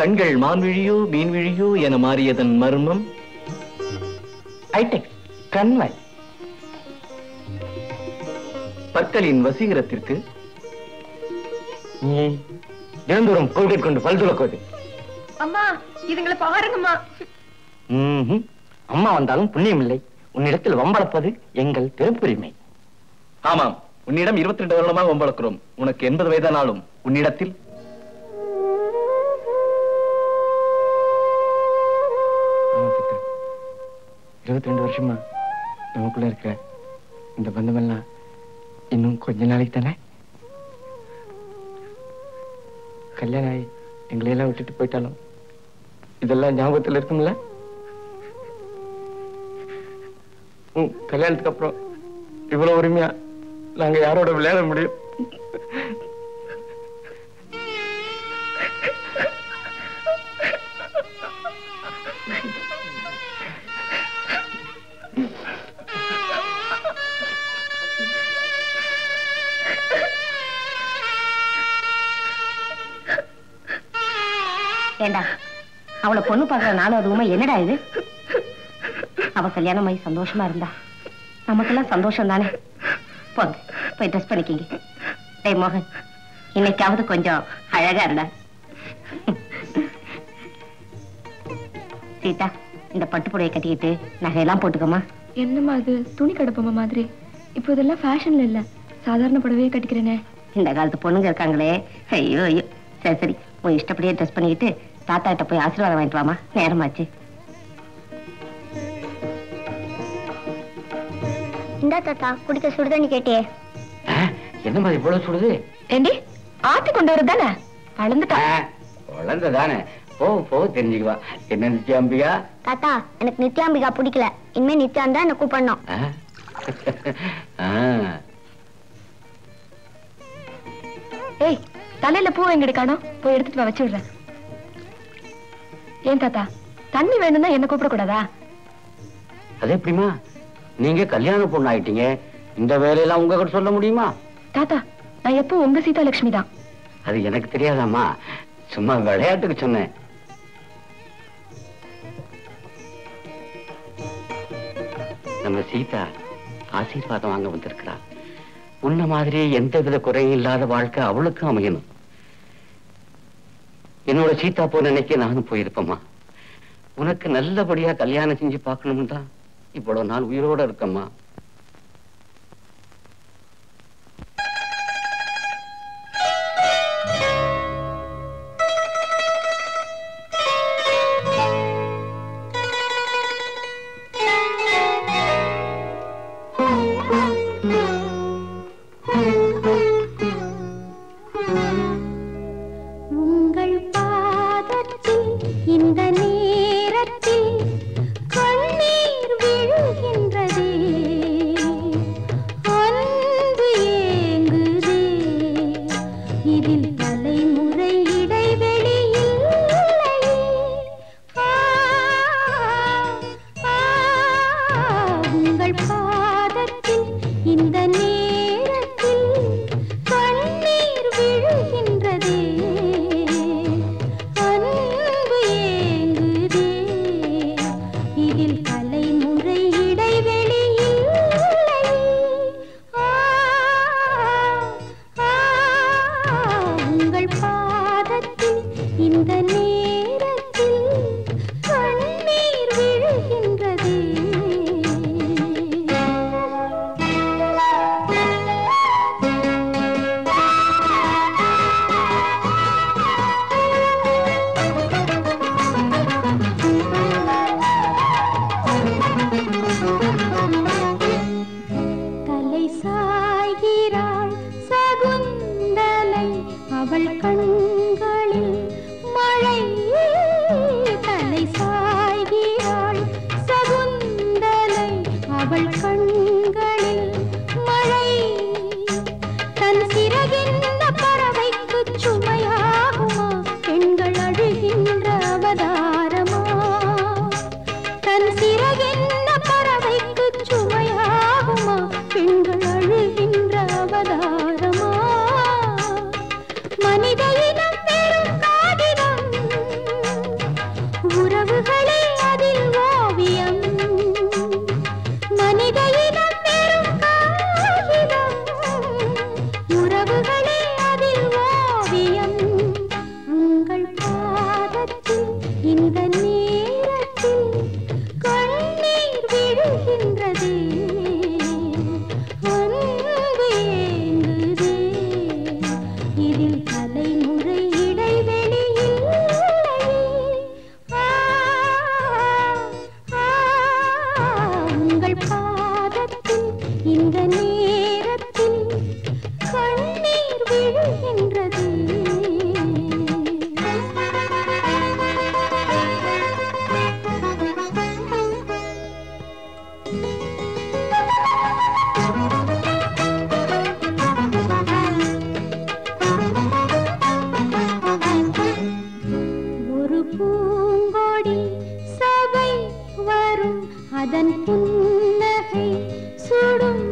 கண்கள் மான்விழியோ மீன்விழியோ என மாறியதன் மர்மம் ஐடெக்ஸ் கண்வாய். பற்களின் வசீகரத்திற்கு தினந்தோறும் கோல்கேட் கொண்டு பல் துலக்கோது. அம்மா இதுங்களை பாருங்கம்மா. அம்மா வந்தாலும் புண்ணியம் இல்லை, உன்னிடத்தில் வம்பளப்பது எங்கள் பிறப்புரிமை. ஆமாம், உன்னிடம் 22 வருடமாக வம்பளக்கிறோம். உனக்கு 80 வயதானாலும் உன்னிடத்தில் 22 வருஷமா நமக்குள்ள இருக்கிற இந்த பந்தமெல்லாம் இன்னும் கொஞ்ச நாளைக்கு தானே. கல்யாணம் ஆகி எங்களையெல்லாம் விட்டுட்டு போயிட்டாலும் இதெல்லாம் ஞாபகத்தில் இருக்கும்ல. கல்யாணத்துக்கு அப்புறம் இவ்வளவு உரிமையா நாங்க யாரோட விளையாட முடியும்? ஏண்டா அவளை பொண்ணு பாக்குற நானும் அதுவுமே என்னடா இது? அவ கல்யாணம் ஆகி சந்தோஷமா இருந்தா நமக்கெல்லாம் சந்தோஷம் தானே. போங்க போய் ட்ரெஸ் பண்ணிக்கிங்க. டேய் மோகன், இன்னைக்காவது கொஞ்சம் அழகா இருந்தா. சீதா இந்த பட்டு புடையை கட்டிக்கிட்டு நகையெல்லாம் போட்டுக்கமா. என்னம்மா அது துணி கடப்பமா மாதிரி? இப்போ இதெல்லாம் ஃபேஷன்ல இல்ல, சாதாரண புடவையே கட்டிக்கிறேனே. இந்த காலத்து பொண்ணுங்க இருக்காங்களே, ஐயோ ஐயோ. சரி சரி, உன் இஷ்டப்படியே ட்ரெஸ் பண்ணிக்கிட்டு தாத்தா கிட்ட போய் ஆசீர்வாதம் வாங்கிட்டு வாமா, நேரமாச்சு. இந்தா தாத்தா, குடிக்க சுடுதண்ணி கேட்டியே. என்ன மாதிரி இவ்வளவு சுடுது? ஏண்டி ஆத்தி கொண்டு வர தானே? வளர்ந்துட்டா. குழந்தைதானே, போ போ தெரிஞ்சுக்குவா. என்ன நித்யாம்பிகா? தாத்தா எனக்கு நித்யாம்பிகா பிடிக்கல, இனிமே நித்யான் தான் என்ன கூப்பிடணும். ஏய் தலையில பூ எங்கடி காணோம், போய் எடுத்துட்டு வா, வச்சு விடுறேன். ஏன் தாத்தா தண்ணி வேணும்னா என்ன கூப்பிடக்கூடாதா? அது எப்படிமா? நீங்க கல்யாண பொண்ணு ஆயிட்டீங்க, இந்த வேலையெல்லாம் உங்க கிட்ட சொல்ல முடியுமா? தாத்தா நான் எப்போ உங்க சீதா லட்சுமி தான். அது எனக்கு தெரியாதாமா, சும்மா விளையாட்டுக்கு சொன்னேன். நம்ம சீதா ஆசீர்வாதம் வாங்க வந்திருக்கிறா. உன்ன மாதிரி எந்த வித குறையும் இல்லாத வாழ்க்கை அவளுக்கும் அமையணும். என்னோட சீதா போன அன்னைக்கு நானும் போயிருப்பேம்மா. உனக்கு நல்லபடியா கல்யாணம் செஞ்சு பார்க்கணும் தான் இவ்வளவு நாள் உயிரோட இருக்கம்மா. இந்த நேரத்தில் கண்ணீர் விழுகின்றதே. பூங்கொடி சபை வரும் அதன் புன்னகை சுடும்.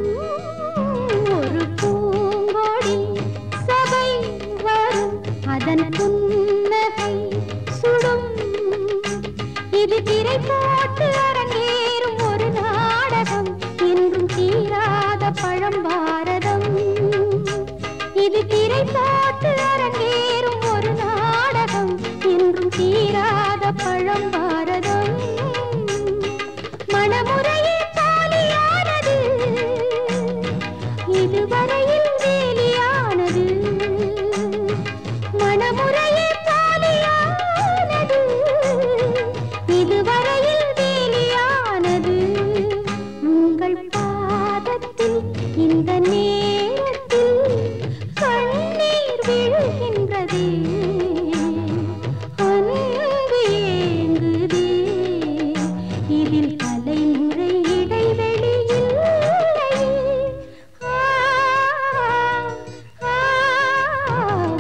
ஒரு பூங்கொடி சபை வரும் அதன் புன்னகை சுடும். இது திரை போட்டு அரங்கேறும் ஒரு நாடகம், என்றும் தீராத பழம்பாரதம். இது திரை போட்டு அரங்கேறும் ஒரு நாடகம், என்றும் தீராத பழம்பாரதம். மணமுறையே தாலியானது, இதுவரையில் வேலியானது. மணமுறையே தாலியானது, இதுவரையில் வேலியானது. உங்கள் பாதத்தில் இந்த நேரத்தில் கண்ணீர் விழுகின்றதே, அன்பு ஏங்குதே. இதில் தலைமுறை இடைவெளி இல்லையே.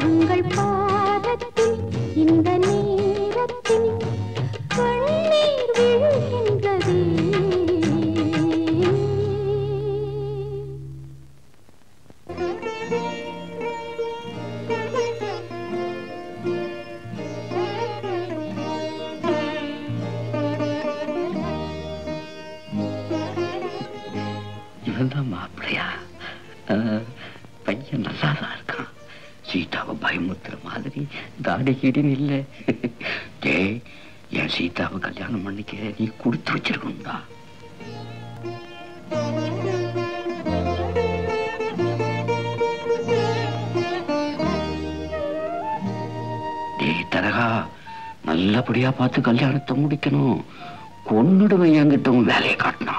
உங்கள் பாதத்தில் இந்த நேரத்தில் கண்ணீர் விழுகின்றதே. இவன்தான் மாப்பிள்ளையா? பையன் நல்லாதான் இருக்கான். சீதாவை பயமுத்துற மாதிரி தாடி கீடின்னு இல்லை. டேய், என் சீதாவை கல்யாணம் பண்ணிக்க நீ கொடுத்து வச்சிருக்கணும்டா. டேய் தரகா, நல்லபடியா பார்த்து கல்யாணத்தை முடிக்கணும். கொன்னுடுவேன் என்கிட்ட உன் வேலையை காட்டினா.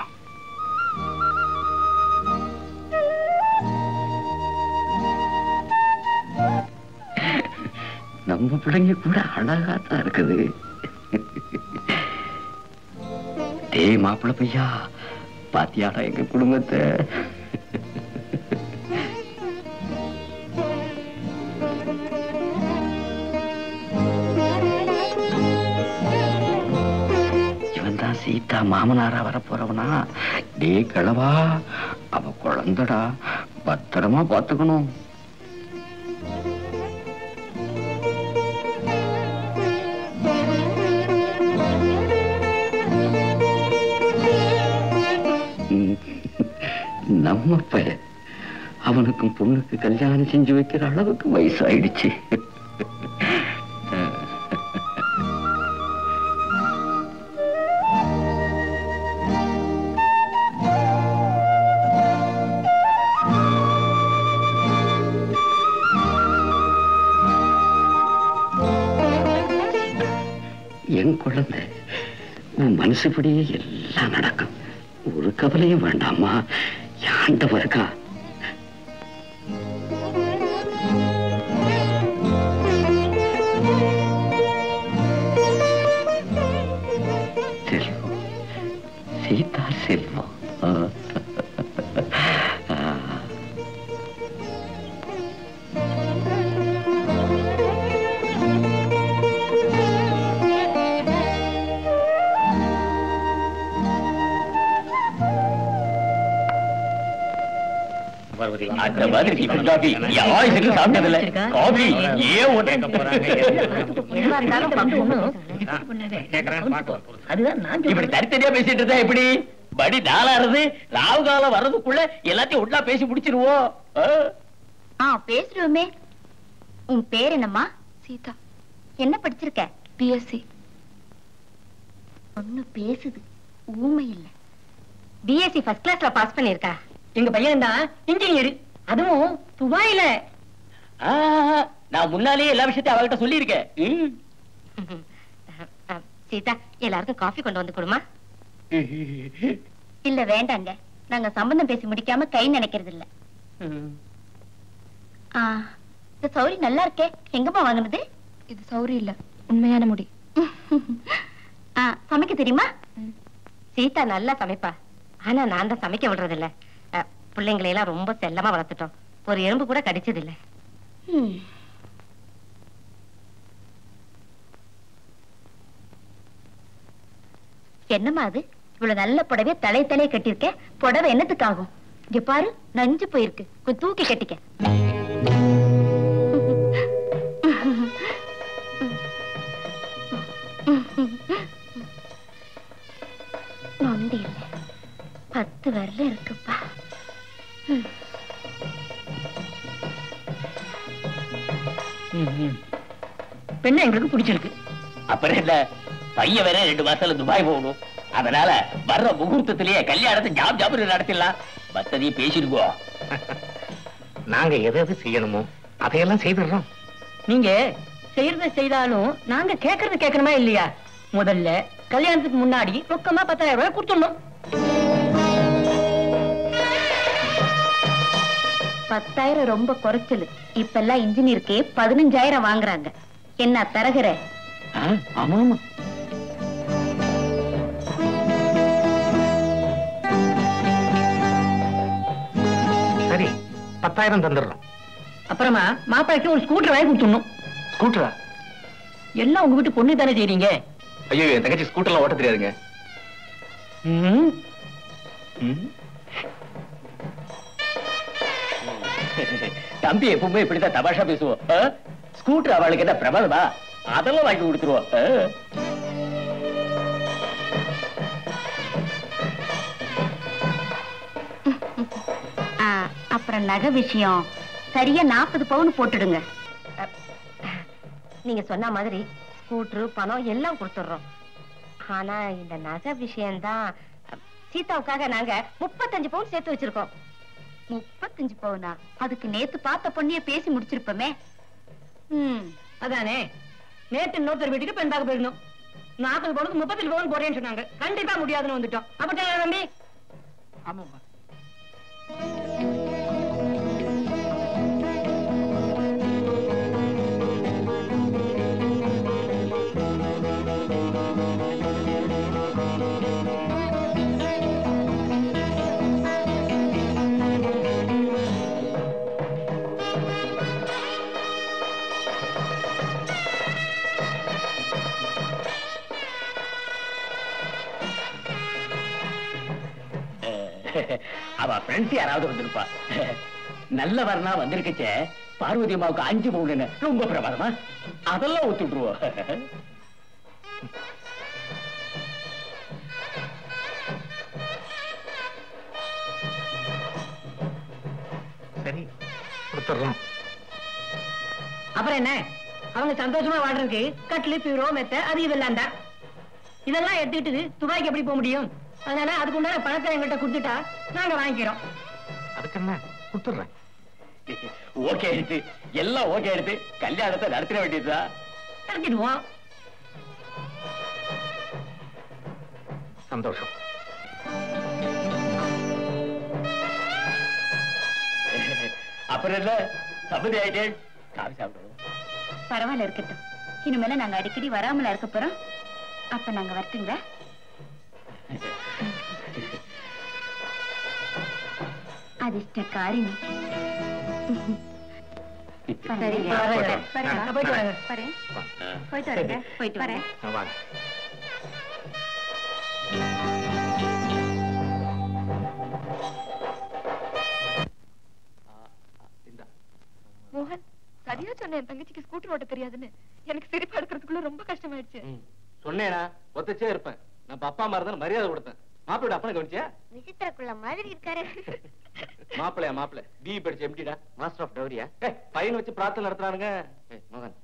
நம்ம பிள்ளைங்க கூட அழகாத்தான் இருக்குது. டேய் மாப்பிள்ளை பையா, பாத்தியாடா எங்க குடும்பத்தை? இவன் தான் சீதா மாமனாரா வரப்போறவனா? டேய் கிழவா, அவ குழந்தடா, பத்திரமா பாத்துக்கணும். நம்ம பையன் அவனுக்கும் பொண்ணுக்கு கல்யாணம் செஞ்சு வைக்கிற அளவுக்கு வயசாயிடுச்சு. என் குழந்தை, உன் மனசுபடியே எல்லாம் நடக்கும். ஒரு கவலையும் வேண்டாமா? ஆண்டவன் இருக்கா. செல்வம், சீதா செல்வம். அந்த மாதிரி டிஃபன் காபி யாருக்கு சாப்பிட்டதில்ல. காபி ஏன் உடனே போறாங்க? அதுதான் நான் இப்படி தனித்தனியா பேசிட்டு இருந்தா எப்படி? படி நாளாருது, ராவு காலம் வர்றதுக்குள்ள எல்லாத்தையும் ஒண்ணா பேசி முடிச்சிருவோம். பேசுறோமே. உன் பேர் என்னம்மா? சீதா. என்ன படிச்சிருக்க? பிஎஸ்சி. ஒண்ணு பேசுது, ஊமை இல்ல. பிஎஸ்சி ஃபர்ஸ்ட் கிளாஸ்ல பாஸ் பண்ணிருக்கா. எங்க பையன் தான் இன்ஜினியர், அதுவும் துபாயில. நான் முன்னாலேயே எல்லா விஷயத்தையும் அவகிட்ட சொல்லியிருக்கேன். சீதா, எல்லாருக்கும் காஃபி கொண்டு வந்து கொடுமா. இல்ல வேண்டாங்க, நாங்க சம்பந்தம் பேசி முடிக்காம கை நினைக்கிறது இல்ல. இந்த சௌரி நல்லா இருக்கே, எங்கம்மா வாங்குனது? இது சௌரி இல்ல, உண்மையான முடி. சமைக்க தெரியுமா? சீதா நல்லா சமைப்பா. ஆனா நான் தான் சமைக்க விடுறது இல்ல. பிள்ளைங்களை எல்லாம் ரொம்ப செல்லமா வளர்த்துட்டோம். ஒரு எறும்பு கூட கடிச்சது இல்ல. என்னம்மா அது இவ்வளவு நல்ல புடவை தலையே கட்டியிருக்க. புடவை என்னத்துக்காகும்? இங்க பாரு நஞ்சு போயிருக்கு, கொஞ்சம் தூக்கி கட்டிக்க. நொண்டி இல்ல, 10 வரல இருக்குப்பா. பெண்ணு எங்களுக்கு பிடிச்சிருக்கு. அப்புறம் இல்ல, பையன் வேற 2 மாசத்துல துபாய் போகணும். அதனால வர்ற முகூர்த்தத்திலேயே கல்யாணத்தை ஜாப் நடத்திடலாம். மத்ததையும் பேசிருக்கோம். நாங்க எது செய்யணுமோ அதையெல்லாம் செய்திடுறோம். நீங்க செய்யறத செய்தாலும் நாங்க கேட்கறது கேட்கணுமா இல்லையா? முதல்ல கல்யாணத்துக்கு முன்னாடி ரொக்கமா 10,000 ரூபாய் கொடுத்துடணும். 10,000 ரொம்ப குறைச்சல். இப்ப எல்லாம் இன்ஜினியருக்கு 15,000 வாங்குறாங்க. என்ன தரகிற? ஆமா ஆமா. சரி, 10,000 தந்துடுறோம். அப்புறமா மாப்பிளைக்கு ஒரு ஸ்கூட்டர் வாங்கி கொடுத்துடணும். ஸ்கூட்டரா? எல்லாம் உங்க வீட்டு பொண்ணு தானே செய்றீங்க. ஐயோ, என் தங்கச்சி ஸ்கூட்டர்லாம் ஓட்ட தெரியாதுங்க. தம்பி எப்பவுமே இப்படித்தான் தமாஷா பேசுவோம். ஸ்கூட்டர் அவளுக்கு என்ன பிரபலமா? அதெல்லாம் வாங்கி கொடுத்துருவோம். அப்புறம் நகை விஷயம் சரியா 40 பவுன் போட்டுடுங்க. நீங்க சொன்ன மாதிரி ஸ்கூட்டரு பணம் எல்லாம் கொடுத்துடுறோம். ஆனா இந்த நகை விஷயம்தான். சீதாவுக்காக நாங்க 35 பவுன் சேர்த்து வச்சிருக்கோம். 35 பவுனா? அதுக்கு நேத்து பார்த்த பொண்ணிய பேசி முடிச்சிருப்போமே. அதானே, நேத்து இன்னொருத்தர் வீட்டுக்கு பெண் பார்க்க போயிருந்தோம். 40 பவுனுக்கு 35 பவுன் போறேன்னு சொன்னாங்க. கண்டிப்பா முடியாதுன்னு வந்துட்டோம். அப்படித்தான் தம்பி? ஆமாப்பா. அவ ஃப்ரெண்ட்ஸ் யாராவது வந்திருப்பா. நல்ல வரனா வந்திருக்கச்சே. பார்வதி அம்மாவுக்கு 5 பவுன் ரொம்ப பிரமாதமா? அதெல்லாம் ஒத்துட்டுருவோம். சரி, கொடுத்துடுறோம். அப்புறம் என்ன, அவங்க சந்தோஷமா வாழ்றதுக்கு கட்லு பீரோ மெத்த அது இதெல்லாம் தான். இதெல்லாம் எடுத்துக்கிட்டு துபாய்க்கு எப்படி போக முடியும்? அதனால அதுக்கு உண்டான பணத்தை எங்கிட்ட கொடுத்துட்டா நாங்க வாங்கிக்கிறோம். அதுக்கு என்ன, கொடுத்துடுறேன். ஓகே எடுத்து எல்லாம் ஓகே எடுத்து கல்யாணத்தை நடத்திட வேண்டியதுதான். நடத்திடுவோம். சந்தோஷம். அப்புறம் என்ன சம்மதி ஆயிட்டேன். காபி சாப்பிடுவோம். பரவாயில்ல, இருக்கட்டும். இனிமேல நாங்க அடிக்கடி வராமல இருக்க போறோம். அப்ப நாங்க வரட்டுங்க. அதிர்ஷ்ட காரிணி. போயிட்டு வரேங்க. போயிட்டு வரேன். வாங்க. மோகன், சரியா சொன்ன. என் தங்கச்சிக்கு ஸ்கூட்டர் ஓட்ட தெரியாதுன்னு. எனக்கு சிரிப்பு எடுக்கிறதுக்குள்ள ரொம்ப கஷ்டமாயிடுச்சு. சொன்னேனா ஒத்தச்சே இருப்பேன். நான் அப்பா அம்மா இருந்தாலும் மரியாதை கொடுத்தேன். மாப்பிளோட அப்பனை கவனிச்சியா? விசித்திரக்குள்ள மாதிரி இருக்காரு. மாப்பிள பிஇ படிச்ச எம்டிடா, மாஸ்டர் ஆஃப் டவுரியா? பையனை வச்சு பிரார்த்தனை நடத்துறானுங்க. மகன்,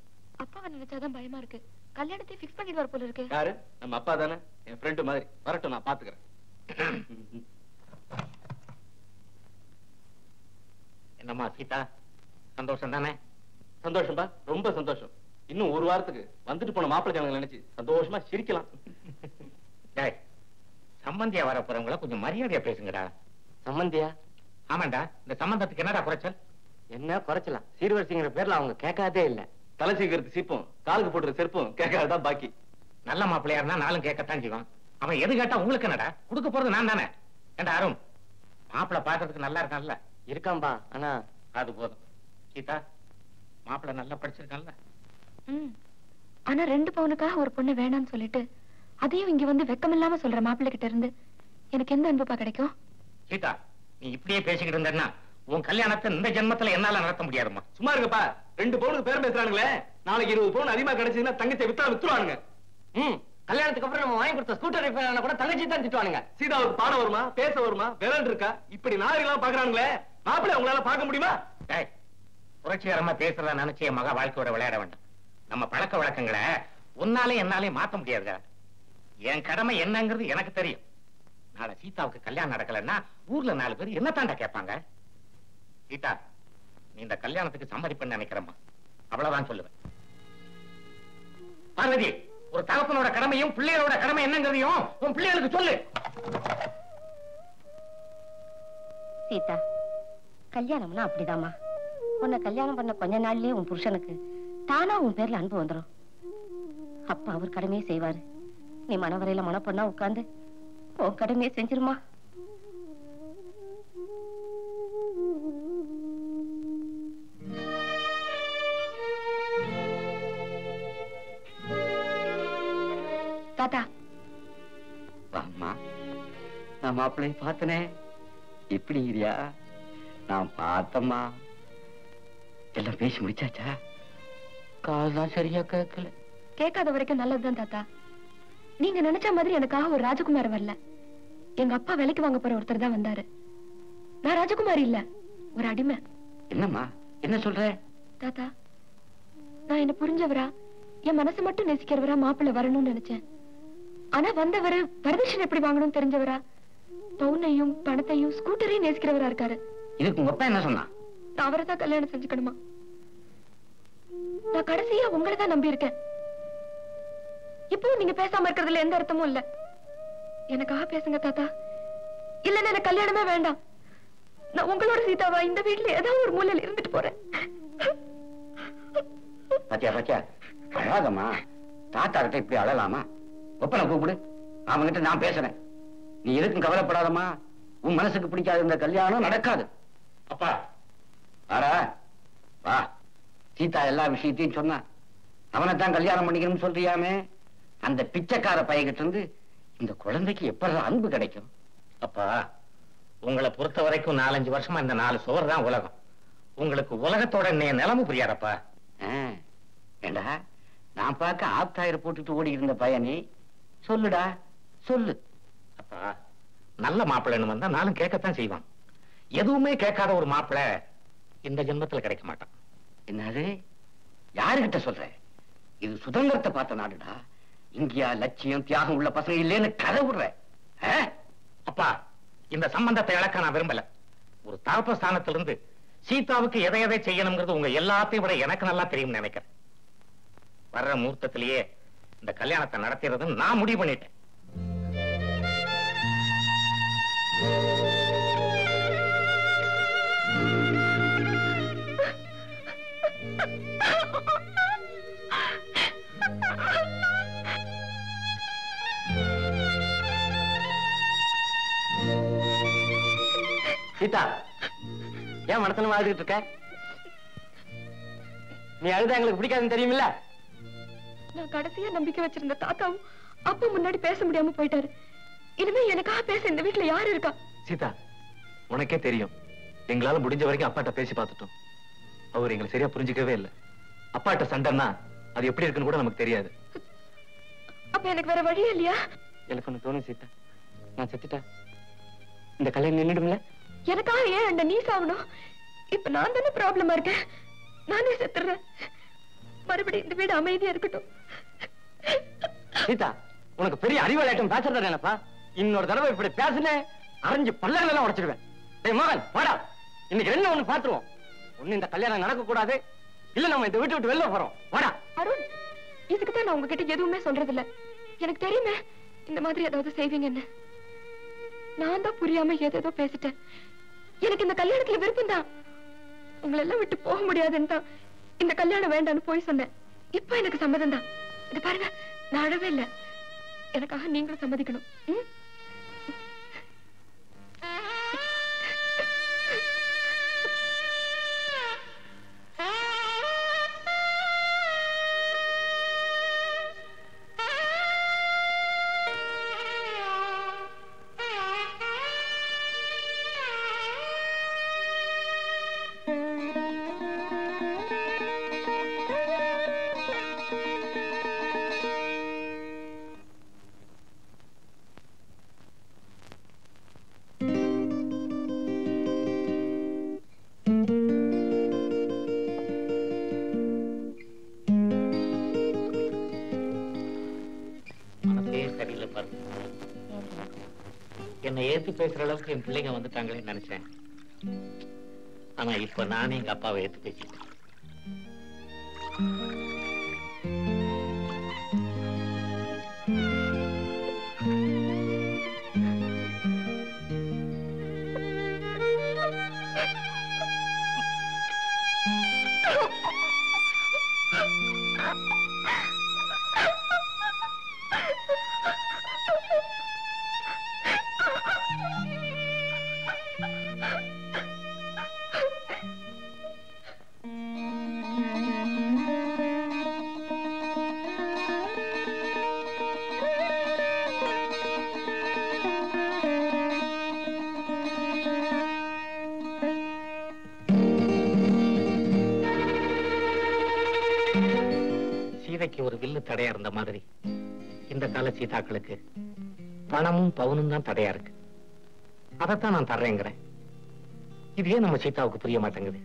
அப்பாவை நினைச்சாதான் பயமா இருக்கு. கல்யாணத்தை பிக்ஸ் பண்ணிடுவார் போல இருக்கு. யாரு? நம்ம அப்பா தானே, என் ஃப்ரெண்டு மாதிரி. வரட்டும், நான் பாத்துக்கிறேன். என்னம்மா சீதா, சந்தோஷம் தானே? சந்தோஷம்பா, ரொம்ப சந்தோஷம். இன்னும் ஒரு வாரத்துக்கு வந்துட்டு போன மாப்பிள்ளை ஜனங்களை நினைச்சு சந்தோஷமா சிரிக்கலாம். டேய், சம்பந்தியா வர போறவங்கள கொஞ்சம் மரியாதையா பேசுங்கடா. சம்பந்தியா? ஆமாண்டா, இந்த சம்பந்தத்துக்கு என்னடா குறைச்சல்? என்ன குறைச்சலாம்? சீர்வரிசைங்கிற பேர்ல அவங்க கேட்காதே இல்ல. தலை சீக்கிரத்து சீப்பும் காலுக்கு போட்டுற செருப்பும் கேட்காதான் பாக்கி. நல்ல மாப்பிள்ளையா இருந்தா நாளும் கேட்கத்தான் செய்வான். அவன் எது கேட்டா உங்களுக்கு என்னடா? கொடுக்க போறது நான் தானே. ஏண்டா அருண், மாப்பிள்ளை பாக்குறதுக்கு நல்லா இருக்கான்ல? இருக்காம்பா, ஆனா அது போதும். சீதா, மாப்பிள்ளை நல்லா படிச்சிருக்கான்ல? ஆனா 2 பவுனுக்காக ஒரு பொண்ணு வேணாம்னு சொல்லிட்டு அதையும் இங்க வந்து வெக்கமில்லாம சொல்ற மாப்பிள்ளை கிட்ட இருந்து எனக்கு எந்த அன்புப்பா கிடைக்கும்? சீதா, நீ இப்படியே பேசிக்கிட்டு இருந்தேன்னா உன் கல்யாணத்தை இந்த ஜென்மத்துல என்னால நடத்த முடியாதுமா. சும்மா இருக்கப்பா. 2 பவுனுக்கு பேரம் பேசுறானுங்களே, நாளைக்கு 20 பவுன் அதிகமா கிடைச்சதுன்னா தங்கத்தை வித்துருவானுங்க. கல்யாணத்துக்கு அப்புறம் நம்ம வாங்கி கொடுத்த ஸ்கூட்டர் ரிப்பேர் கூட தங்கச்சி தான் திட்டுவானுங்க. சீதாவுக்கு பாடம் வருமா, பேச வருமா, விரல் இருக்கா? இப்படி நாரிலாம் பாக்குறானுங்களே, மாப்பிள்ளை உங்களால பார்க்க முடியுமா? புரட்சிகரமா பேசுறத நினைச்சு என் மகா வாழ்க்கையோட விளையாட வேண்டாம். நம்ம பழக்க வழக்கங்களை உன்னாலே என்னாலே மாத்த முடியாதுங்க. என் கடமை என்னங்கிறது எனக்கு தெரியும். நாளை சீதாவுக்கு கல்யாணம் நடக்கலன்னா ஊர்ல 4 பேர் என்ன தாண்டா கேட்பாங்க. சீதா, நீ இந்த கல்யாணத்துக்கு சம்மதிப்பன்னு நினைக்கிறம்மா, அவ்வளவுதான் சொல்லுவேன். பார்வதி, ஒரு தகப்பனோட கடமையும் பிள்ளைகளோட கடமை என்னங்கிறதையும் உன் பிள்ளைகளுக்கு சொல்லு. சீதா, கல்யாணம்னா அப்படிதாம்மா. உன்னை கல்யாணம் பண்ண கொஞ்ச நாள்லயே உன் புருஷனுக்கு தானா உன் பேர்ல அன்பு வந்துடும். அப்ப அவர் கடமையே செய்வாரு. நீ மனவரையில மனப்பொண்ணா உட்கார்ந்து உன் கடமையை செஞ்சிருமா. தாத்தா, அம்மா, நான் மாப்பிள்ளைய பார்த்தனே. எப்படி இருக்கியா? நான் பார்த்தம்மா. எல்லாம் பேசி முடிச்சாச்சா? காதுதான் சரியா கேட்கல. கேட்காத வரைக்கும் நல்லதுதான் தாத்தா. நீங்க நினைச்ச மாதிரி எனக்காக ஒரு ராஜகுமார் வரல. எங்க அப்பா விலைக்கு வாங்க போற ஒருத்தர் தான் வந்தாரு. நான் ராஜகுமாரி இல்ல, ஒரு அடிமை. என்னம்மா, என்ன சொல்ற? தாத்தா, நான் என்ன புரிஞ்சவரா, என் மனசு மட்டும் நேசிக்கிறவரா மாப்பிள்ளை வரணும்னு நினைச்சேன். ஆனா வந்தவரு வரதட்சணை எப்படி வாங்கணும்னு தெரிஞ்சவரா, பவுனையும் பணத்தையும் ஸ்கூட்டரையும் நேசிக்கிறவரா இருக்காரு. இதுக்கு உங்க அப்பா என்ன சொன்னா? நான் அவரை தான் கல்யாணம் செஞ்சுக்கணுமா? நான் கடைசியா உங்களை தான் நம்பி இருக்கேன். இப்போ நீங்க பேசாம இருக்கிறதுல எந்த அர்த்தமும் இல்ல. எனக்காக பேசுங்க தாத்தா. இல்லன்னா எனக்கு கல்யாணமே வேண்டாம். நான் உங்களோட சீதாவா இந்த வீட்டுல ஏதாவது ஒரு மூலையில இருந்துட்டு போறேன். பாத்தியா பாத்தியா, அழாதம்மா. தாத்தா கிட்ட இப்படி அழலாமா? ஒப்பனை கூப்பிடு, அவன்கிட்ட நான் பேசுறேன். நீ எதுக்கும் கவலைப்படாதம்மா. உன் மனசுக்கு பிடிக்காத இந்த கல்யாணம் நடக்காது. அப்பா, வாடா வா. சீதா எல்லா விஷயத்தையும் சொன்னா. அவனைத்தான் கல்யாணம் பண்ணிக்கணும்னு சொல்றியாமே, அந்த பிச்சைக்கார பையகிட்ட இருந்து இந்த குழந்தைக்கு எப்ப அன்பு கிடைக்கும்? அப்பா, உங்களை பொறுத்த வரைக்கும் 4-5 வருஷமா இந்த 4 சுவர் தான் உலகம். உங்களுக்கு உலகத்தோட நிலைமை புரியாதப்பா. ஏண்டா, நான் பார்க்க ஆப்தாயிர போட்டுட்டு ஓடி இருந்த பையனே, சொல்லுடா சொல்லு. அப்பா, நல்ல மாப்பிள்ளைன்னு வந்தா நானும் கேட்கத்தான் செய்வான். எதுவுமே கேட்காத ஒரு மாப்பிள்ளை இந்த ஜென்மத்துல கிடைக்க மாட்டான். என்னது? யாருகிட்ட சொல்ற? இது சுதந்திரத்தை பார்த்த நாடுடா. இங்கயா லட்சியம் தியாகம் உள்ள பசங்க இல்லேன்னு கதை விடுற? அப்பா, இந்த சம்பந்தத்தை இழக்க நான் விரும்பல. ஒரு தகப்ப ஸ்தானத்திலிருந்து சீதாவுக்கு எதை எதை செய்யணுங்கிறது உங்க எல்லாத்தையும் விட எனக்கு நல்லா தெரியும் நினைக்கிறேன். வர்ற முகூர்த்தத்திலேயே இந்த கல்யாணத்தை நடத்துறதுன்னு நான் முடிவு பண்ணிட்டேன். சீதா, ஏன் மனசனமா அழுதுட்டு இருக்க? நீ அழுதா எங்களுக்கு பிடிக்காதுன்னு தெரியுமில்ல? நான் கடைசியா நம்பிக்கை வச்சிருந்த தாத்தாவும் அப்பா முன்னாடி பேச முடியாம போயிட்டாரு. இனிமே எனக்காக பேச இந்த வீட்டுல யாரு இருக்கா? சீதா, உனக்கே தெரியும், எங்களால முடிஞ்ச வரைக்கும் அப்பாட்ட பேசி பார்த்துட்டோம். அவர் எங்களை சரியா புரிஞ்சுக்கவே இல்லை. அப்பாட்ட சண்டைன்னா அது எப்படி இருக்குன்னு கூட நமக்கு தெரியாது. அப்ப எனக்கு வேற வழியே இல்லையா? எனக்கு ஒண்ணு தோணும் சீதா, நான் செத்துட்டா இந்த கல்யாணம் நின்றுடும்ல? எனக்காக ஏன் அந்த நீ சாகணும்? இப்ப நான் தானே ப்ராப்ளமா இருக்கேன். நானே செத்துறேன். மறுபடியும் இந்த வீடு அமைதியா இருக்கட்டும். சீதா, உனக்கு பெரிய அறிவாளட்டம் பேசுறதா நினைப்பா? இன்னொரு தடவை இப்படி பேசுனே அரைஞ்சு பல்லகள் எல்லாம் உடைச்சிடுவேன். டேய் மகன், வாடா, இன்னைக்கு என்ன ஒண்ணு பாத்துருவோம். ஒண்ணு இந்த கல்யாணம் நடக்க கூடாது, இல்ல நம்ம இந்த வீட்டை விட்டு வெளில போறோம். வாடா. அருண், இதுக்குதான் நான் உங்ககிட்ட எதுவுமே சொல்றது இல்ல. எனக்கு தெரியுமே இந்த மாதிரி ஏதாவது செய்வீங்கன்னு. நான் தான் புரியாம ஏதேதோ பேசிட்டேன். எனக்கு இந்த கல்யாணத்துல விருப்பம் தான். உங்களை எல்லாம் விட்டு போக முடியாதுன்னு தான் இந்த கல்யாணம் வேண்டான்னு போய் சொன்னேன். இப்ப எனக்கு சம்மதம் தான். இது பாருங்க, நான் அழவே இல்லை. எனக்காக நீங்களும் சம்மதிக்கணும். மனசே சரியில்லை பாரு. என்னை ஏத்து பேசுற அளவுக்கு என் பிள்ளைங்க வந்துட்டாங்களேன்னு நினைச்சேன். ஆனா இப்ப நானே எங்க அப்பாவை ஏத்து பேசிட்டேன். சீதைக்கு ஒரு வில்லு தடையா இருந்த மாதிரி இந்த கால சீதாக்களுக்கு பணமும் பவுனும் தான் தடையா இருக்கு. அதைத்தான் நான் தர்றேங்கிறேன். இது ஏன் நம்ம சீதாவுக்கு புரிய மாட்டேங்குது?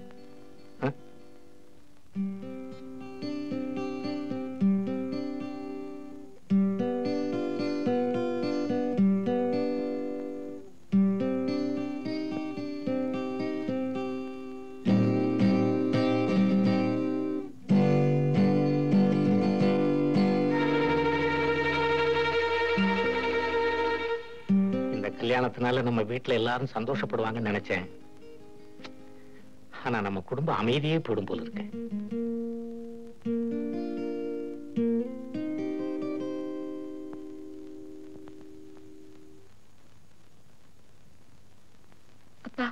கல்யாணத்தினால நம்ம வீட்டுல எல்லாரும் சந்தோஷப்படுவாங்கன்னு நினைச்சேன். ஆனா நம்ம குடும்பம் அமைதியே போடும் போல இருக்கு. அப்பா,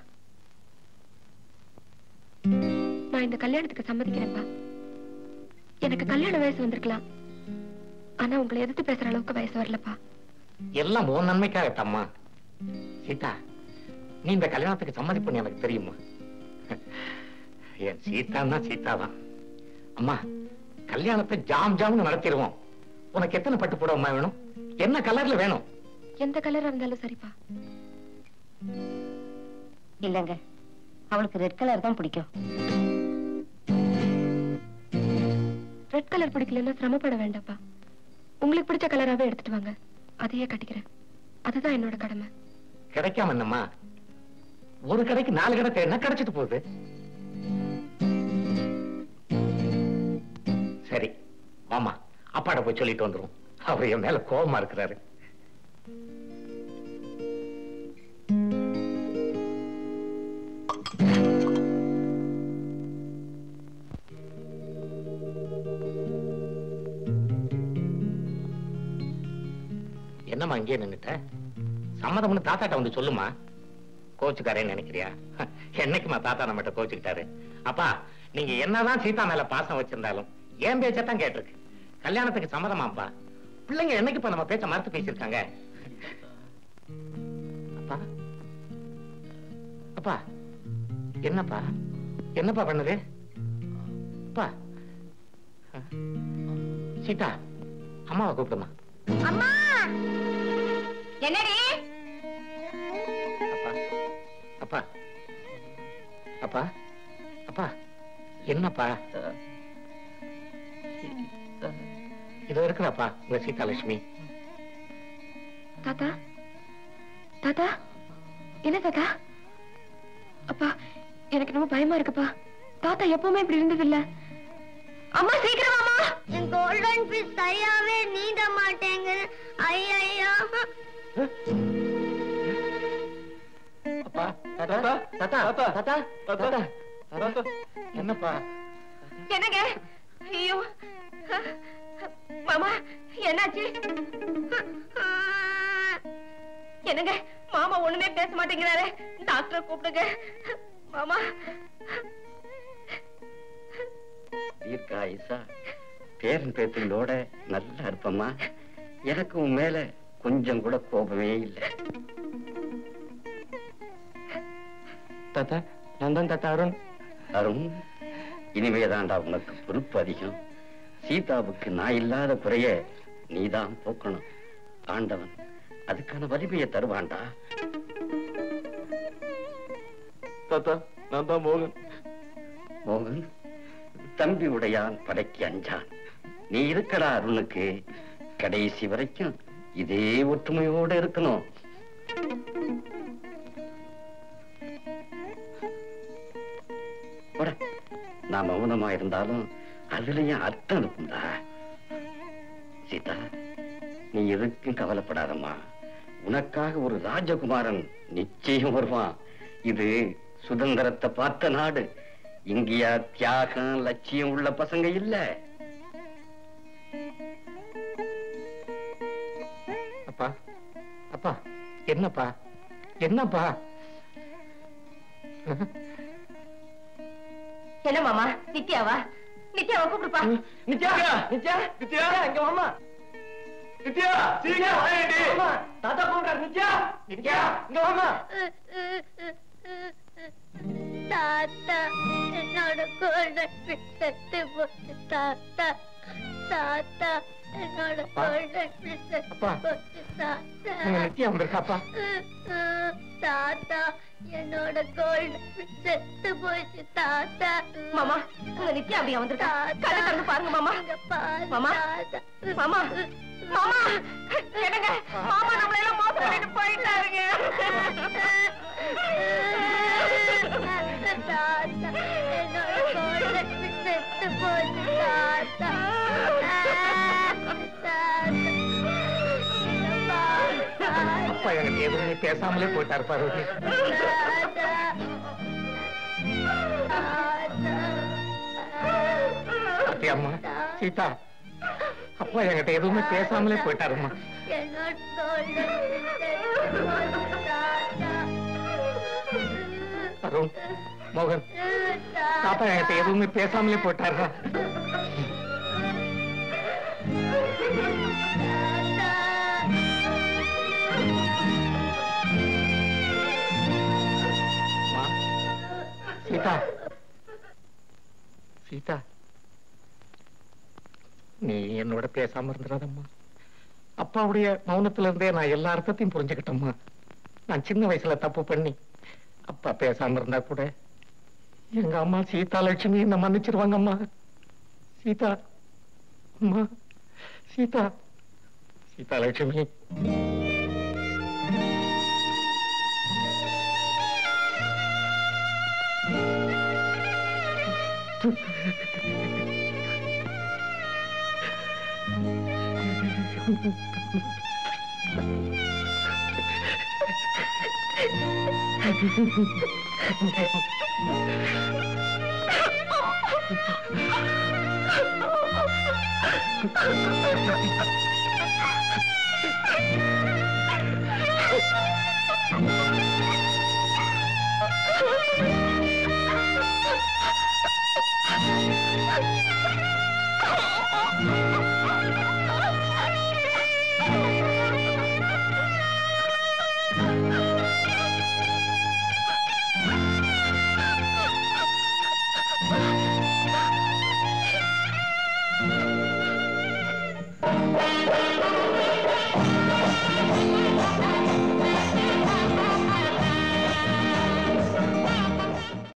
நான் இந்த கல்யாணத்துக்கு சம்மதிக்கிறேன்ப்பா. எனக்கு கல்யாண வயசு வந்திருக்கலாம், ஆனா உங்களை எதிர்த்து பேசுற அளவுக்கு வயசு வரலப்பா. எல்லாம் உன் நன்மைக்காகட்டம்மா. சீதா, நீ இந்த கல்யாணத்துக்கு சம்மதிப்பண்ணு எனக்கு தெரியுமா? என் சீதான்னா சீதாதான். அம்மா, கல்யாணத்தை ஜாம் ஜாம்னு நடத்திடுவோம். உனக்கு எத்தனை பட்டு புடவை வேணும்? என்ன கலர்ல வேணும்? எந்த கலரா இருந்தாலும் சரிப்பா. இல்லங்க, அவளுக்கு ரெட் கலர் தான் பிடிக்கும். ரெட் கலர் பிடிக்கலன்னா சிரமப்பட வேண்டாப்பா. உங்களுக்கு பிடிச்ச கலராவே எடுத்துட்டு வாங்க, அதையே கட்டிக்கிறேன். அதுதான் என்னோட கடமை. கிடைக்காம என்னம்மா? ஒரு கடைக்கு 4 கடை தேடினா கிடைச்சிட்டு போகுது. சரி வாமா, அப்பாட போய் சொல்லிட்டு வந்துரும். அவர் என் மேல கோபமா இருக்கிறாரு. என்னம்மா இங்கே நின்னுட்ட? சம்மதம்னு தாத்தாட்ட வந்து சொல்லுமா. கோச்சுக்காரேன்னு நினைக்கிறியா? என்னைக்குமா தாத்தா நம்மகிட்ட கோச்சுக்கிட்டாரு? அப்பா, நீங்க என்னதான் சீதா மேல பாசம் வச்சிருந்தாலும் என் பேச்சத்தான் கேட்டிருக்கு. கல்யாணத்துக்கு சம்மதமாப்பா. பிள்ளைங்க என்னைக்கு இப்ப நம்ம பேச்ச மறுத்து பேசிருக்காங்க? அப்பா, அப்பா, என்னப்பா என்னப்பா பண்ணுது? அப்பா, சீதா, அம்மாவை கூப்பிடுமா. அம்மா, என்னடி? அப்பா, அப்பா, அப்பா, என்னப்பா? இதோ இருக்கிறப்பா உங்க சீதாலட்சுமி. தாத்தா, தாத்தா, என்ன தாத்தா? அப்பா, எனக்கு ரொம்ப பயமா இருக்குப்பா. தாத்தா எப்பவுமே இப்படி இருந்தது இல்ல. அம்மா சீக்கிரம் அம்மா. என் கோல்டன் ஃபிஷ் சரியாவே நீந்த மாட்டேங்க. ஐயோ. அப்பா, தாத்தா, தாத்தா, தாத்தா, தாத்தா, தாத்தா, என்னப்பா? என்னங்க? ஐயோ மாமா, என்னாச்சு? என்னங்க மாமா ஒண்ணுமே பேச மாட்டேங்கிறாரு. டாக்டரை கூப்பிடுங்க மாமா. தீர்க்காயுசா, பேரன் பேத்திகளோட நல்லா இருப்பம்மா. எனக்கு உன் மேல கொஞ்சம் கூட கோபமே இல்லை. தாத்தா, நான் தான் தாத்தா அருண். அருண், இனிமேதாண்டா உனக்கு பொறுப்பு அதிகம். சீதாவுக்கு நான் இல்லாத குறைய நீதான் போக்கணும். ஆண்டவன் அதுக்கான வலிமையை தருவான்டா. தாத்தா, நான் தான் மோகன். மோகன், தம்பி உடையான் படைக்கு அஞ்சான். நீ இருக்கடா அருணுக்கு. கடைசி வரைக்கும் இதே ஒற்றுமையோட இருக்கணும். நான் மௌனமா இருந்தாலும் அதுலயும் அர்த்தம் இருக்கும்டா. சீதா, நீ எதுக்கும் கவலைப்படாதம்மா. உனக்காக ஒரு ராஜகுமாரன் நிச்சயம் வருவான். இது சுதந்திரத்தை பார்த்த நாடு. இங்கேயா தியாகம் லட்சியம் உள்ள பசங்க இல்ல. அப்பா அப்பா என்னப்பா என்னப்பா? என்ன மாமா? நித்யாவா? நித்யாவா கூப்பிடுப்பா. நித்யா நித்யா நித்யா இங்க வாமா. நித்யா சீக்கிரம் வாடி. தாத்தா கூப்பிடுறாரு. நித்யா நித்யா இங்க வாமா. தாத்தா என்னோட கோல்டன் செத்து போச்சு. தாத்தா தாத்தா என்னோட கோல்டன் செத்து போச்சு. தாத்தா நித்யா வந்திருக்காப்பா. தாத்தா என்னோட கோல்டன் செத்து போச்சு. தாத்தா மாமா உங்க நித்யா அப்படியா வந்திருக்கா? கண்ணை திறந்து பாருங்க மாமா. மாமா மாமா மாமா என்னங்க மாமா நம்மள எல்லாம் மோசம் பண்ணிட்டு போயிட்டாருங்க. தாத்தா என்னோட கோல்டன் செத்து போச்சு. தாத்தா அப்பா எனக்கு எதுவுமே பேசாமலே போயிட்டாரு பார்வதி. அம்மா சீதா, அப்பா என்கிட்ட எதுவுமே பேசாமலே போயிட்டாருமா. அருண், மோகன், தாத்தா என்கிட்ட எதுவுமே பேசாமலே போயிட்டாருமா. சீதா சீதா, நீ என்னோட பேசாம இருந்துடாதம்மா. அப்பாவுடைய மௌனத்துல இருந்தே நான் எல்லா அர்த்தத்தையும் புரிஞ்சுக்கிட்டோம்மா. நான் சின்ன வயசுல தப்பு பண்ணி அப்பா பேசாம இருந்தா கூட எங்க அம்மா சீதா லட்சுமி என்ன மன்னிச்சிருவாங்கம்மா. சீதா அம்மா, சீதா சீதா லட்சுமி.